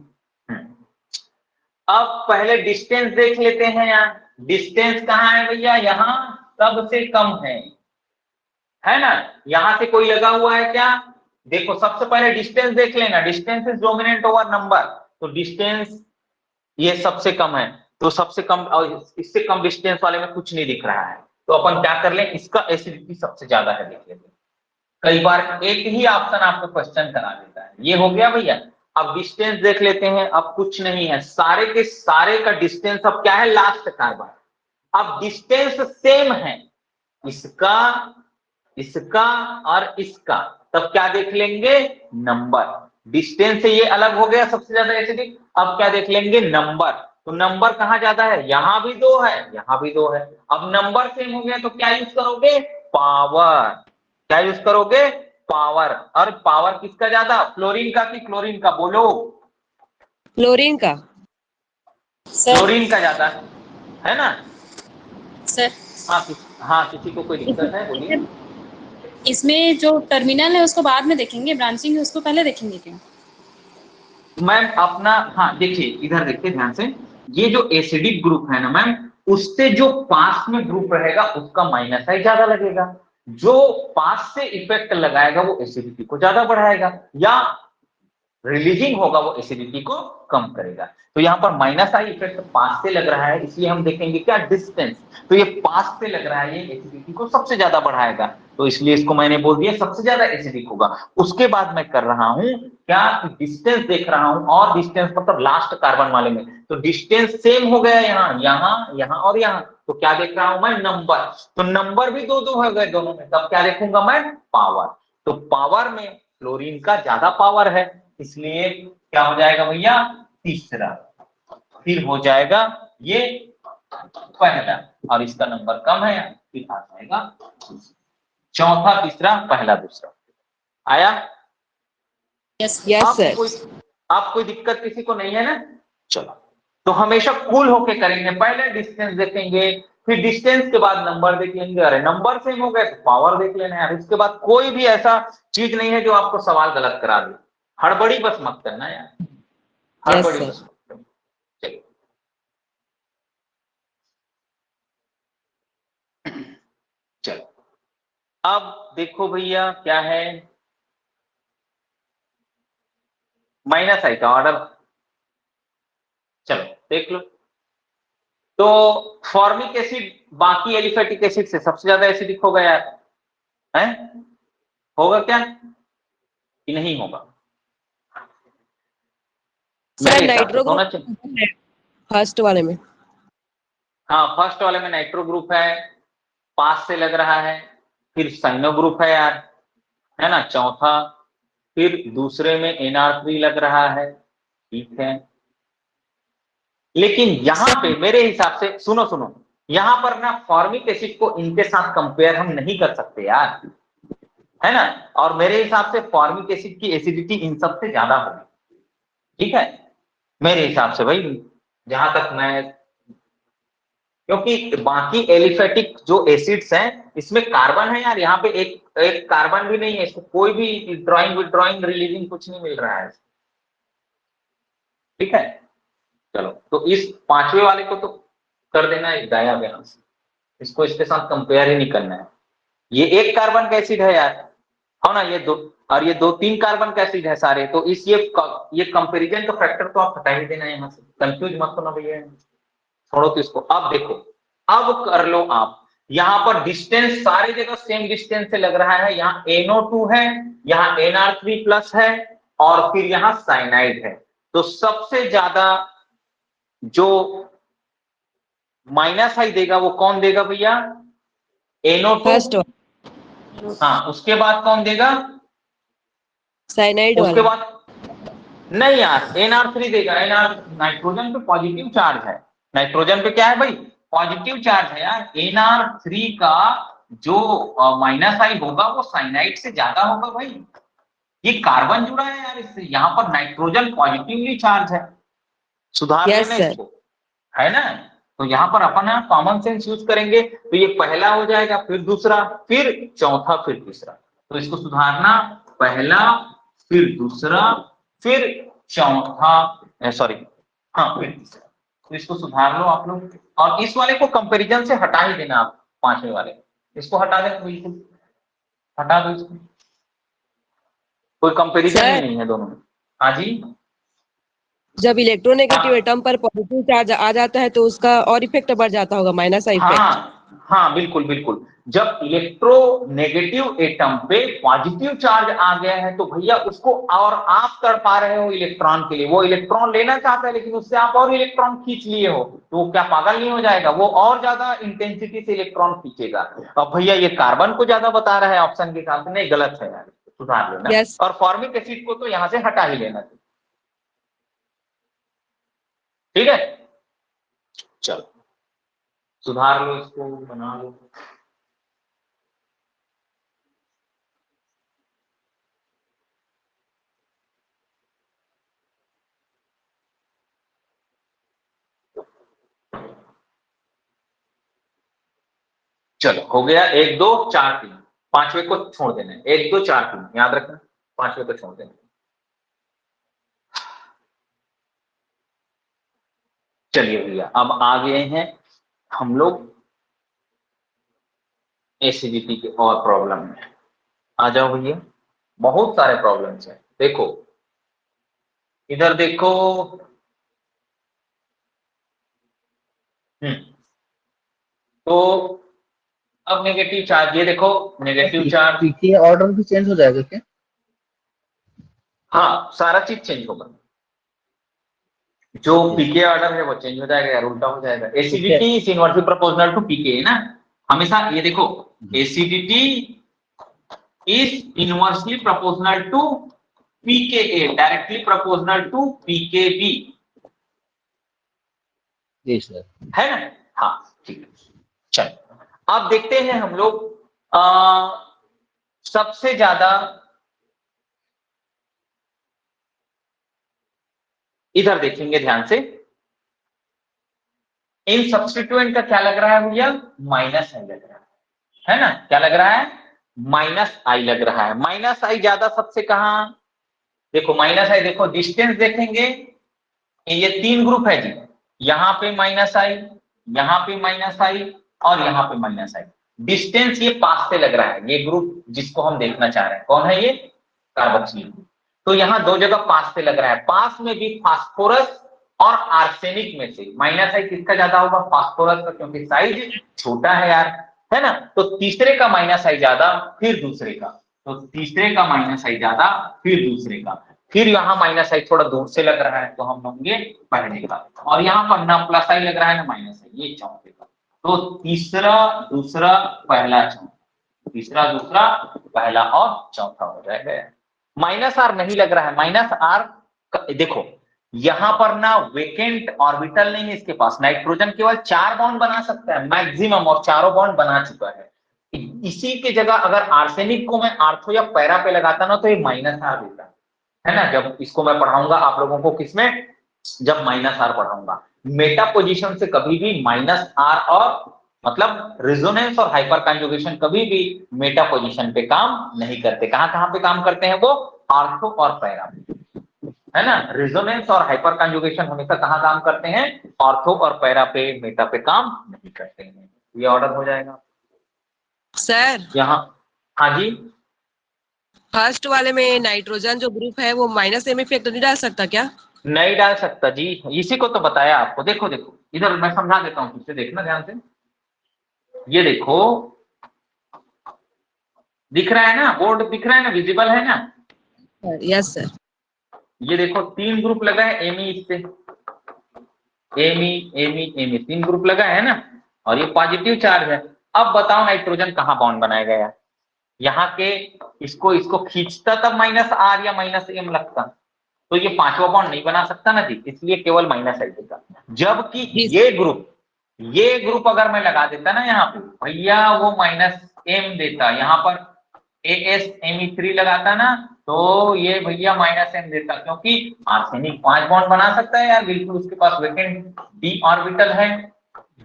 अब पहले डिस्टेंस देख लेते हैं यार। डिस्टेंस कहाँ है भैया? यहाँ सबसे कम है ना? यहां से कोई लगा हुआ है क्या? देखो, सबसे पहले डिस्टेंस देख लेना। Distance is dominant over number, तो डिस्टेंस ये सबसे कम है। तो सबसे कम और इससे कम डिस्टेंस वाले में कुछ नहीं दिख रहा है, तो अपन क्या कर लें? इसका एसिडिटी सबसे ज्यादा है, देख लेते हैं। कई बार एक ही ऑप्शन आपको क्वेश्चन करा देता है। ये हो गया भैया। अब डिस्टेंस देख लेते हैं। अब कुछ नहीं है, सारे के सारे का डिस्टेंस अब क्या है? Last carbon. अब डिस्टेंस सेम है, इसका, इसका और इसका। तब क्या देख लेंगे? नंबर। डिस्टेंस से ये अलग हो गया सबसे ज्यादा एसिडिक। अब क्या देख लेंगे? नंबर। तो नंबर कहां ज्यादा है? यहां भी 2 है, यहां भी 2 है। अब नंबर सेम हो गया तो क्या यूज करोगे? पावर। क्या यूज करोगे? पावर। और पावर किसका ज्यादा? फ्लोरीन का कि क्लोरीन का? बोलो। क्लोरीन का। सर। क्लोरीन का ज्यादा है ना? सर, हाँ हाँ, किसी को कोई दिक्कत है? बोलिए। इसमें जो टर्मिनल है उसको बाद में देखेंगे, ब्रांचिंग है उसको पहले देखेंगे क्या? मैम अपना, हाँ देखिए, इधर देखिए ध्यान से। ये जो एसिडिक ग्रुप है ना मैम, उससे जो पास में ग्रुप रहेगा उसका माइनस आई ज्यादा लगेगा। जो पास से इफेक्ट लगाएगा वो एसिडिटी को ज्यादा बढ़ाएगा, या रिलीजिंग होगा वो एसिडिटी को कम करेगा। तो यहाँ पर माइनस आई इफेक्ट पास से लग रहा है, इसलिए हम देखेंगे क्या? डिस्टेंस। तो ये पास से लग रहा है, ये एसिडिटी को सबसे ज्यादा बढ़ाएगा, तो इसलिए इसको मैंने बोल दिया सबसे ज्यादा एसिडिक होगा। उसके बाद मैं कर रहा हूं क्या डिस्टेंस देख रहा हूं, और डिस्टेंस मतलब लास्ट कार्बन वाले में, तो डिस्टेंस सेम हो गया यहाँ यहाँ यहाँ और यहाँ, तो क्या देख रहा हूं मैं, नंबर। तो नंबर भी दो दो हो गए दोनों में, तब क्या देखूंगा मैं, पावर। तो पावर में क्लोरीन का ज्यादा पावर है, इसलिए क्या हो जाएगा भैया, तीसरा। फिर हो जाएगा ये पहला, और इसका नंबर कम है, फिर आ जाएगा चौथा, तीसरा, पहला, दूसरा। आया? यस यस आप सर। कोई आप कोई दिक्कत किसी को नहीं है ना? चलो, तो हमेशा कूल होके करेंगे, पहले डिस्टेंस देखेंगे, फिर डिस्टेंस के बाद नंबर देखेंगे, अरे नंबर सेम हो गए तो पावर देख लेना यार। इसके बाद कोई भी ऐसा चीज नहीं है जो आपको सवाल गलत करा दे, हड़बड़ी बस मत करना यार, हड़बड़ी सर। बस मत करना। चलिए, चलो अब देखो भैया क्या है, माइनस आई का ऑर्डर, चलो देख लो। तो फॉर्मिक एसिड बाकी एलिफेटिक एसिड से सबसे ज्यादा एसिडिक होगा यार, है? होगा क्या कि नहीं होगा? सर मेरे हिसाब से नाइट्रो तो होना चाहिए। ग्रुप फर्स्ट वाले में। हाँ, फर्स्ट वाले में नाइट्रो ग्रुप है, पास से लग रहा है, फिर साइनो ग्रुप है यार, है ना, चौथा। फिर दूसरे में NR3 लग रहा है, ठीक है। लेकिन यहां पे मेरे हिसाब से, सुनो सुनो, यहां पर ना फॉर्मिक एसिड को इनके साथ कंपेयर हम नहीं कर सकते यार, है ना। और मेरे हिसाब से फॉर्मिक एसिड की एसिडिटी इन सबसे ज्यादा होगी, ठीक है, मेरे हिसाब से भाई, जहां तक मैं, क्योंकि बाकी एलिफेटिक जो एसिड्स हैं इसमें कार्बन है यार, यहाँ पे एक एक कार्बन भी नहीं है, इसको कोई भी ड्राइंग विड्रॉइंग रिलीजिंग कुछ नहीं मिल रहा है, ठीक है। चलो, तो इस पांचवे वाले को तो कर देना है गायब यहाँ से, इसको इसके साथ कंपेयर ही नहीं करना है। ये एक कार्बन का एसिड है यार, हो ना, ये दो, और ये दो तीन कार्बन का एसिड है सारे, तो इस ये कंपैरिजन का फैक्टर तो आप हटा ही देना है यहाँ से, कंफ्यूज मत होना भैया, छोड़ो तो इसको। अब देखो, अब कर लो आप, यहां पर डिस्टेंस सारी जगह सेम डिस्टेंस से लग रहा है, यहाँ NO2 है, यहाँ NR3 प्लस है, और फिर यहाँ साइनाइड है। तो सबसे ज्यादा जो माइनस आई देगा वो कौन देगा भैया, NO2। फर्स्ट हाँ, उसके बाद कौन देगा, साइनाइड उसके वाला। बाद नहीं यार, NR3 देगा। NR नाइट्रोजन पे पॉजिटिव चार्ज है, नाइट्रोजन पे क्या है भाई, पॉजिटिव चार्ज है यार। NR3 का जो माइनस आई होगा वो साइनाइड से ज्यादा होगा भाई, ये कार्बन जुड़ा है यार इससे, यहाँ पर नाइट्रोजन पॉजिटिवली चार्ज है, सुधार यस लेना सर। इसको, है ना। तो यहाँ पर अपन कॉमन सेंस यूज करेंगे, तो ये पहला हो जाएगा, फिर दूसरा, फिर चौथा, फिर तीसरा। तो इसको सुधारना, पहला, फिर दूसरा, फिर चौथा, सॉरी, हाँ, फिर तीसरा। तो इसको सुधार लो आप लोग, और इस वाले को कंपैरिजन से हटा ही देना आप, पांचवें वाले, इसको हटा देना बिल्कुल, हटा दो इसको, कोई कंपैरिजन ही सर नहीं है दोनों में। हाँ जी, जब इलेक्ट्रोनेगेटिव हाँ एटम पर पॉजिटिव चार्ज आ जाता है तो उसका और इफेक्ट बढ़ जाता होगा, माइनस का इफेक्ट। हाँ हाँ, बिल्कुल बिल्कुल, जब इलेक्ट्रोनेगेटिव एटम पे पॉजिटिव चार्ज आ गया है तो भैया उसको और आप कर पा रहे हो इलेक्ट्रॉन के लिए, वो इलेक्ट्रॉन लेना चाहता है लेकिन उससे आप और इलेक्ट्रॉन खींच लिए हो, तो वो क्या पागल नहीं हो जाएगा, वो और ज्यादा इंटेंसिटी से इलेक्ट्रॉन खींचेगा। अब भैया ये कार्बन को ज्यादा बता रहा है ऑप्शन के साथ, नहीं गलत है यार, सुधार लेना। यस। और फॉर्मिक एसिड को तो यहां से हटा ही लेना, ठीक है। चलो, सुधार लो इसको, बना लो। चलो, हो गया, 1 2 4 3, पांचवे को छोड़ देना है, 1 2 4 3 याद रखना, पांचवे को छोड़ देना। चलिए भैया, अब आ गए हैं हम लोग एसिडिटी के और प्रॉब्लम में, आ जाओ भैया, बहुत सारे प्रॉब्लम्स हैं, देखो इधर देखो। तो अब नेगेटिव चार्ज, ये देखो नेगेटिव चार्ज, पीछे ऑर्डर भी चेंज हो जाएगा क्या? हाँ, सारा चीज चेंज होगा, जो पीके ऑर्डर है वो चेंज हो जाएगा या उल्टा हो जाएगा। Acidity is inversely proportional to pK है ना, हमेशा ये देखो, acidity is inversely proportional to pK, directly proportional to pKb, जी सर। है ना। हाँ ठीक है, चलो अब देखते हैं हम लोग सबसे ज्यादा इधर देखेंगे ध्यान से, इन सब्स्टिट्यूएंट का क्या लग रहा है भैया, माइनस आई लग रहा है ना, क्या लग रहा है, माइनस आई लग रहा है। माइनस आई ज्यादा सबसे कहां, देखो माइनस आई, देखो डिस्टेंस देखेंगे, ये 3 ग्रुप है जी, यहाँ पे माइनस आई, यहाँ पे माइनस आई और यहाँ पे माइनस आई। डिस्टेंस ये पास से लग रहा है, ये ग्रुप जिसको हम देखना चाह रहे हैं कौन है, ये कार्बोक्सिलिक। तो यहाँ 2 जगह पास से लग रहा है, पास में भी फास्फोरस और आर्सेनिक में से माइनस आई किसका ज्यादा होगा, फास्फोरस का, क्योंकि साइज छोटा है यार, है ना। तो तीसरे का माइनस आई ज्यादा, फिर दूसरे का, तो तीसरे का माइनस आई ज्यादा, फिर दूसरे का, फिर यहाँ माइनस आई थोड़ा दूर से लग रहा है तो हम लेंगे पहले का, और यहाँ पर ना प्लस आई लग रहा है ना माइनस आई, ये चौथे का। तो तीसरा दूसरा पहला चौथा, तीसरा दूसरा पहला और चौथा हो जाएगा। माइनस आर नहीं लग रहा है, माइनस आर देखो यहां पर ना वेकेंट ऑर्बिटल नहीं है इसके पास, नाइट्रोजन केवल 4 बॉन्ड बना सकता है मैक्सिमम, और चारों बॉन्ड बना चुका है। इसी की जगह अगर आर्सेनिक को मैं आर्थो या पैरा पे लगाता ना तो ये माइनस आर देता है ना। जब इसको मैं पढ़ाऊंगा आप लोगों को किसमें, जब माइनस आर पढ़ाऊंगा, मेटा पोजीशन से कभी भी माइनस आर और मतलब रेजोनेंस और हाइपर कंजुगेशन कभी भी मेटा पोजीशन पे काम नहीं करते। कहां पे काम करते हैं वो, आर्थो और पैरा पे, है ना। रेजोनेंस और हाइपर कंजुगेशन हमेशा कहां काम करते हैं, ऑर्थो और पैरा पे, मेटा पे काम नहीं करते हैं। ये ऑर्डर हो जाएगा सर। यहाँ। हाँ जी, फर्स्ट वाले में नाइट्रोजन जो ग्रुप है वो माइनस एम इफेक्ट नहीं डाल सकता क्या? नहीं डाल सकता जी, इसी को तो बताया आपको। देखो देखो इधर मैं समझा देता हूँ, फिर से देखना ध्यान से, ये देखो दिख रहा है ना, बोर्ड दिख रहा है ना, विजिबल है ना। Yes sir. ये देखो 3 ग्रुप लगा है एमी, इससे एमी एमी एमी 3 ग्रुप लगा है ना, और ये पॉजिटिव चार्ज है। अब बताओ नाइट्रोजन कहाँ बॉन्ड बनाएगा यार, यहाँ के इसको इसको खींचता तब माइनस आर या माइनस एम लगता, तो ये 5वां बॉन्ड नहीं बना सकता ना जी, इसलिए केवल माइनस आई देगा। जबकि ये ग्रुप अगर मैं लगा देता ना यहाँ पे भैया, वो माइनस एम देता, यहाँ पर AsMe3 लगाता ना तो ये भैया माइनस एम देता, क्योंकि आर्सेनिक 5 बॉन्ड बना सकता है यार, बिल्कुल उसके पास वेकेंट d ऑर्बिटल है,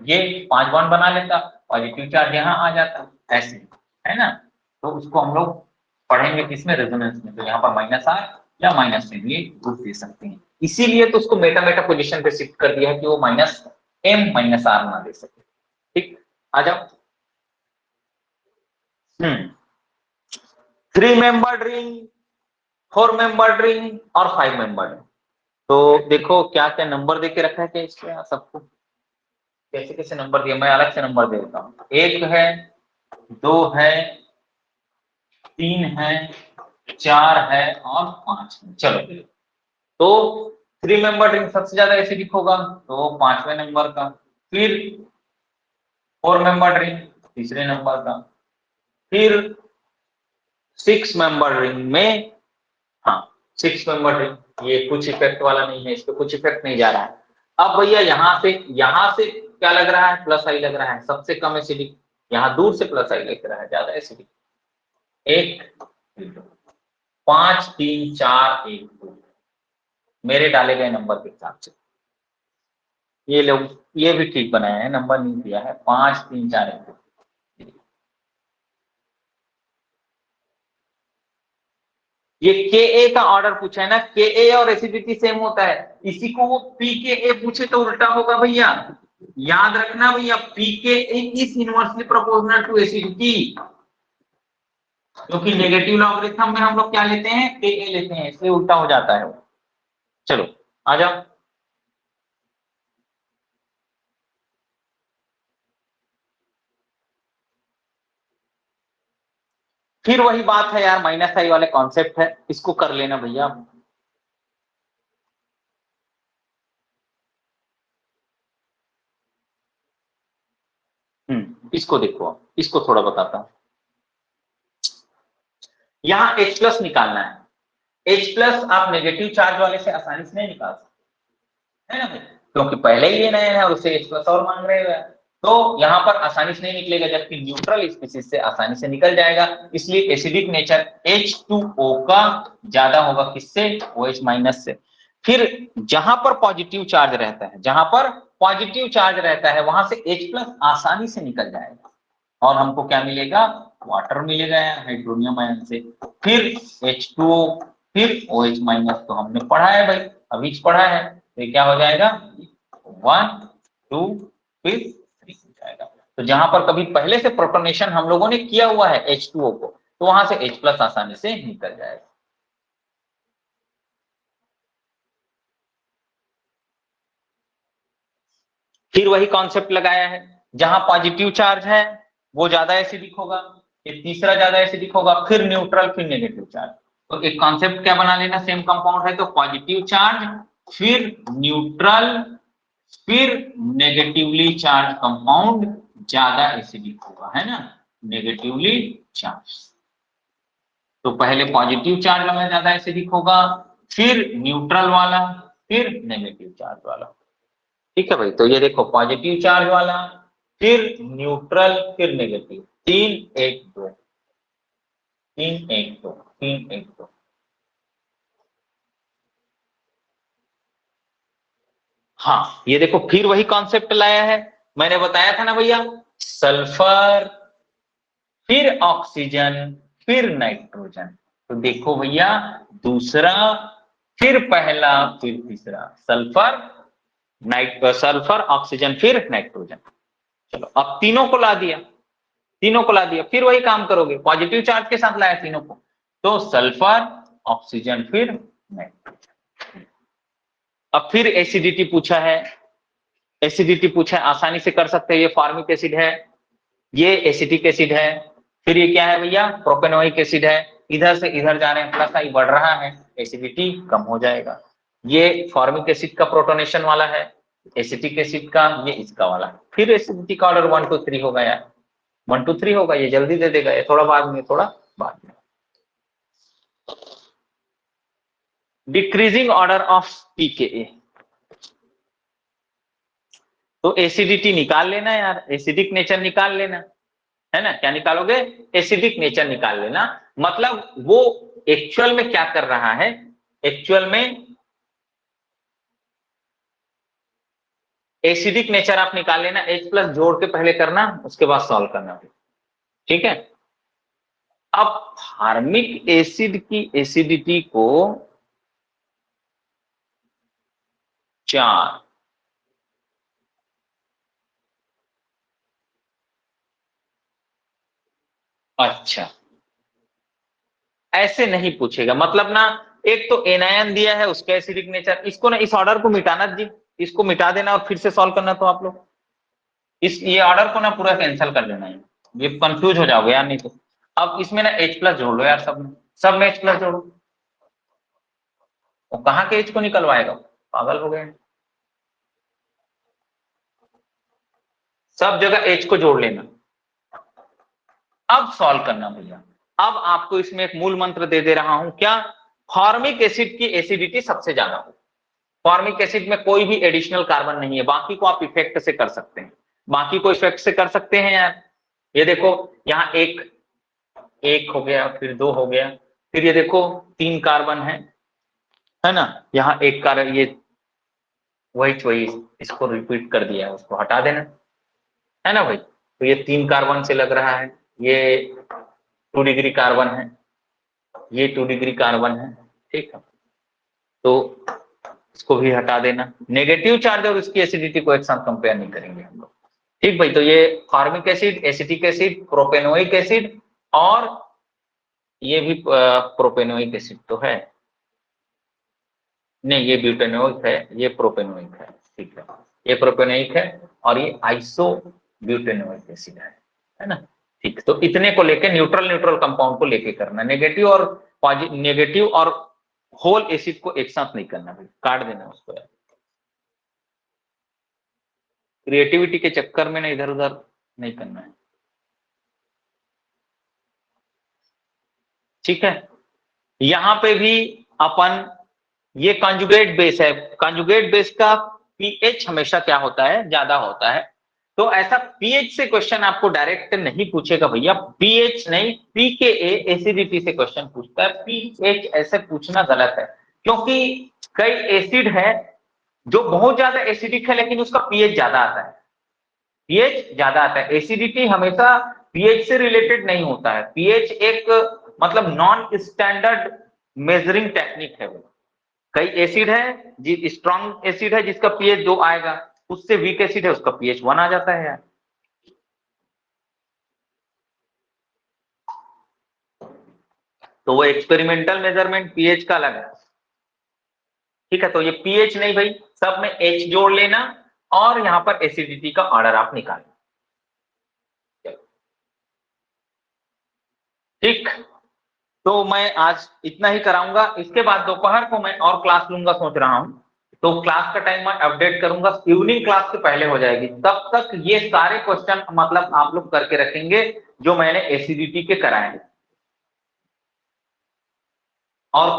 ये 5 बॉन्ड बना लेता, पॉजिटिव चार्ज यहाँ आ जाता, ऐसे, है ना। तो उसको हम लोग पढ़ेंगे किसमें, रेजोनेंस में, तो यहाँ पर माइनस आर या माइनस एम ये ग्रुप दे सकते हैं। इसीलिए तो उसको मेटा मेटा पोजीशन पे शिफ्ट कर दिया है कि वो माइनस एम माइनस आर ना दे सके। ठीक, आ जाओ। 3 मेंबर्ड रिंग, 4 मेंबर्ड रिंग और 5 मेंबर्ड रिंग। तो देखो क्या क्या नंबर देके रखा है क्या इसके सबको, कैसे कैसे नंबर दिया, मैं अलग से नंबर दे देता हूँ। 1 है, 2 है, 3 है, 4 है और 5 है। चलो तो 3 मेंबर रिंग सबसे ज्यादा एसिडिक होगा तो 5वें नंबर का, फिर 4 मेंबर रिंग तीसरे नंबर का, फिर 6 मेंबर रिंग में, हाँ 6 मेंबर रिंग ये कुछ इफेक्ट वाला नहीं है, इस पे कुछ इफेक्ट नहीं जा रहा है। अब भैया यहाँ से क्या लग रहा है, प्लस आई लग रहा है, सबसे कम एसिडिक, यहाँ दूर से प्लस आई लग रहा है, ज्यादा एसिडिक। 1 5 3 4 1 2 मेरे डाले गए नंबर के हिसाब से, ये लोग ये भी ठीक बनाया है, नंबर नहीं दिया है, 5 3 4 1 2। ये के का ऑर्डर पूछा है ना, के और एसिडिटी सेम होता है, इसी को वो पीके पूछे तो उल्टा होगा भैया, याद रखना भैया, pK is inversely proportional to acidity, क्योंकि नेगेटिव लॉगरिथम में हम लोग क्या लेते हैं, के लेते हैं, इसलिए उल्टा हो जाता है वो। चलो आ जाओ, फिर वही बात है यार, माइनस आई वाले कॉन्सेप्ट है, इसको कर लेना भैया, इसको देखो, इसको थोड़ा बताता हूं। यहां H प्लस निकालना है। H प्लस आप नेगेटिव चार्ज वाले से आसानी से नहीं निकाल सकते, है ना भाई, क्योंकि पहले ही ये नया है और उसे H प्लस और मांग रहे हैं, तो यहां पर आसानी से नहीं निकलेगा, जबकि न्यूट्रल स्पीसीज से आसानी से निकल जाएगा। इसलिए एसिडिक नेचर H2O का ज्यादा होगा, किससे? OH माइनस से। फिर जहां पर पॉजिटिव चार्ज रहता है, जहां पर पॉजिटिव चार्ज रहता है, वहां से H प्लस आसानी से निकल जाएगा और हमको क्या मिलेगा? वाटर मिलेगा हाइड्रोनियम आयन से। फिर H2O, फिर OH माइनस, तो हमने पढ़ा है भाई, अभी पढ़ा है, तो ये क्या हो जाएगा? 1 2 फिर 3 हो जाएगा। तो जहां पर कभी पहले से प्रोटोनेशन हम लोगों ने किया हुआ है H2O को, तो वहां से H प्लस आसानी से निकल जाएगा। फिर वही कॉन्सेप्ट लगाया है, जहां पॉजिटिव चार्ज है वो ज्यादा एसिडिक होगा, ये तीसरा ज्यादा एसिडिक होगा, फिर न्यूट्रल, फिर नेगेटिव चार्ज। तो एक कॉन्सेप्ट क्या बना लेना, सेम कंपाउंड है तो पॉजिटिव चार्ज, फिर न्यूट्रल, फिर नेगेटिवली चार्ज कंपाउंड ज्यादा एसिडिक होगा, है ना, नेगेटिवली चार्ज। तो पहले पॉजिटिव चार्ज वाला ज्यादा एसिडिक होगा, फिर न्यूट्रल वाला, फिर नेगेटिव चार्ज वाला। ठीक है भाई, तो ये देखो, पॉजिटिव चार्ज वाला, फिर न्यूट्रल, फिर नेगेटिव, 3 1 2, 3 1 2, 3 1 2। हाँ, ये देखो फिर वही कॉन्सेप्ट लाया है, मैंने बताया था ना भैया, सल्फर, फिर ऑक्सीजन, फिर नाइट्रोजन। तो देखो भैया, दूसरा, फिर पहला, फिर तीसरा, सल्फर ऑक्सीजन फिर नाइट्रोजन। चलो अब तीनों को ला दिया, तीनों को ला दिया, फिर वही काम करोगे, पॉजिटिव चार्ज के साथ लाया तीनों को, तो सल्फर ऑक्सीजन फिर नाइट्रोजन। अब फिर एसिडिटी पूछा है, एसिडिटी पूछा है, आसानी से कर सकते हैं, ये फॉर्मिक एसिड है, ये एसिटिक एसिड है, फिर ये क्या है भैया? प्रोपेनोइक एसिड है। इधर से इधर जा रहे हैं, प्लस आई बढ़ रहा है, एसिडिटी कम हो जाएगा। ये फॉर्मिक एसिड का प्रोटोनेशन वाला है, एसिटिक एसिड का ये इसका वाला है। फिर एसिडिटी का ऑर्डर 1 2 3 होगा यार, 1 2 3 होगा, ये जल्दी दे देगा, ये थोड़ा बाद में, थोड़ा बाद में। डिक्रीजिंग ऑर्डर ऑफ pKa, तो एसिडिटी निकाल लेना यार, एसिडिक नेचर निकाल लेना, है ना। क्या निकालोगे? एसिडिक नेचर निकाल लेना। मतलब वो एक्चुअल में क्या कर रहा है, एक्चुअल में एसिडिक नेचर आप निकाल लेना, H प्लस जोड़ के पहले करना, उसके बाद सॉल्व करना, ठीक है। अब फॉर्मिक एसिड की एसिडिटी को 4, अच्छा ऐसे नहीं पूछेगा, मतलब ना, एक तो एनायन दिया है उसका एसिडिक नेचर, इसको ना, इस ऑर्डर को मिटाना जी, इसको मिटा देना और फिर से सॉल्व करना। तो आप लोग इस ये ऑर्डर को ना पूरा कैंसिल कर देना है, ये कंफ्यूज हो जाओगे यार, नहीं तो। अब इसमें ना H प्लस जोड़ लो यार, सब में H प्लस जोड़ो, वो कहाँ के H को निकलवाएगा, पागल हो गए। सब जगह H को जोड़ लेना, अब सॉल्व करना भैया। अब आपको इसमें एक मूल मंत्र दे दे रहा हूं, क्या? फॉर्मिक एसिड की एसिडिटी सबसे ज्यादा हो, फॉर्मिक एसिड में कोई भी एडिशनल कार्बन नहीं है, बाकी को आप इफेक्ट से कर सकते हैं, बाकी को इफेक्ट से कर सकते हैं यार। ये देखो यहाँ एक हो गया, फिर 2 हो गया, फिर ये देखो 3 कार्बन है ना, यहाँ एक कार्बन, ये वही इसको रिपीट कर दिया, उसको हटा देना, है ना भाई। तो ये 3 कार्बन से लग रहा है, ये 2 डिग्री कार्बन है, ये 2 डिग्री कार्बन है, ठीक है। तो इसको भी हटा देना, नेगेटिव चार्ज और उसकी एसिडिटी को एक साथ कंपेयर नहीं करेंगे हम लोग, ठीक भाई। तो ये formic acid, acetic acid, propanoic acid, और ये भी प्रोपेनोइक एसिड तो है, नहीं ये ब्यूटेनोइक है, ये प्रोपेनोइक है, ठीक है, ये प्रोपेनोइक है और ये आइसो ब्यूटेनोइक एसिड है ना, ठीक। तो इतने को लेके न्यूट्रल न्यूट्रल कंपाउंड को लेके करना, नेगेटिव और होल एसिड को एक साथ नहीं करना भाई, काट देना उसको यार, क्रिएटिविटी के चक्कर में ना इधर उधर नहीं करना है। ठीक है, यहां पे भी अपन, ये कंजुगेट बेस है, कंजुगेट बेस का पीएच हमेशा क्या होता है, ज्यादा होता है। तो ऐसा पीएच से क्वेश्चन आपको डायरेक्ट नहीं पूछेगा भैया, पीएच नहीं, पीकेए एसिडिटी से क्वेश्चन पूछता है, पीएच ऐसे पूछना गलत है, क्योंकि कई एसिड है जो बहुत ज्यादा एसिडिक है लेकिन उसका पीएच ज्यादा आता है, पीएच ज्यादा आता है। एसिडिटी हमेशा पीएच से रिलेटेड नहीं होता है, पीएच एक मतलब नॉन स्टैंडर्ड मेजरिंग टेक्निक है वो। कई एसिड है, स्ट्रॉन्ग एसिड है जिसका पीएच 2 आएगा, उससे वीक एसिड है उसका पीएच 1 आ जाता है यार। तो वो एक्सपेरिमेंटल मेजरमेंट पीएच का अलग है। ठीक है, तो ये पीएच नहीं भाई, सब में एच जोड़ लेना और यहां पर एसिडिटी का ऑर्डर आप निकालना। ठीक, तो मैं आज इतना ही कराऊंगा, इसके बाद दोपहर को मैं और क्लास लूंगा सोच रहा हूं, तो क्लास का टाइम मैं अपडेट करूंगा, इवनिंग क्लास से पहले हो जाएगी, तब तक ये सारे क्वेश्चन मतलब आप लोग करके रखेंगे जो मैंने एसिडिटी के कराए हैं। और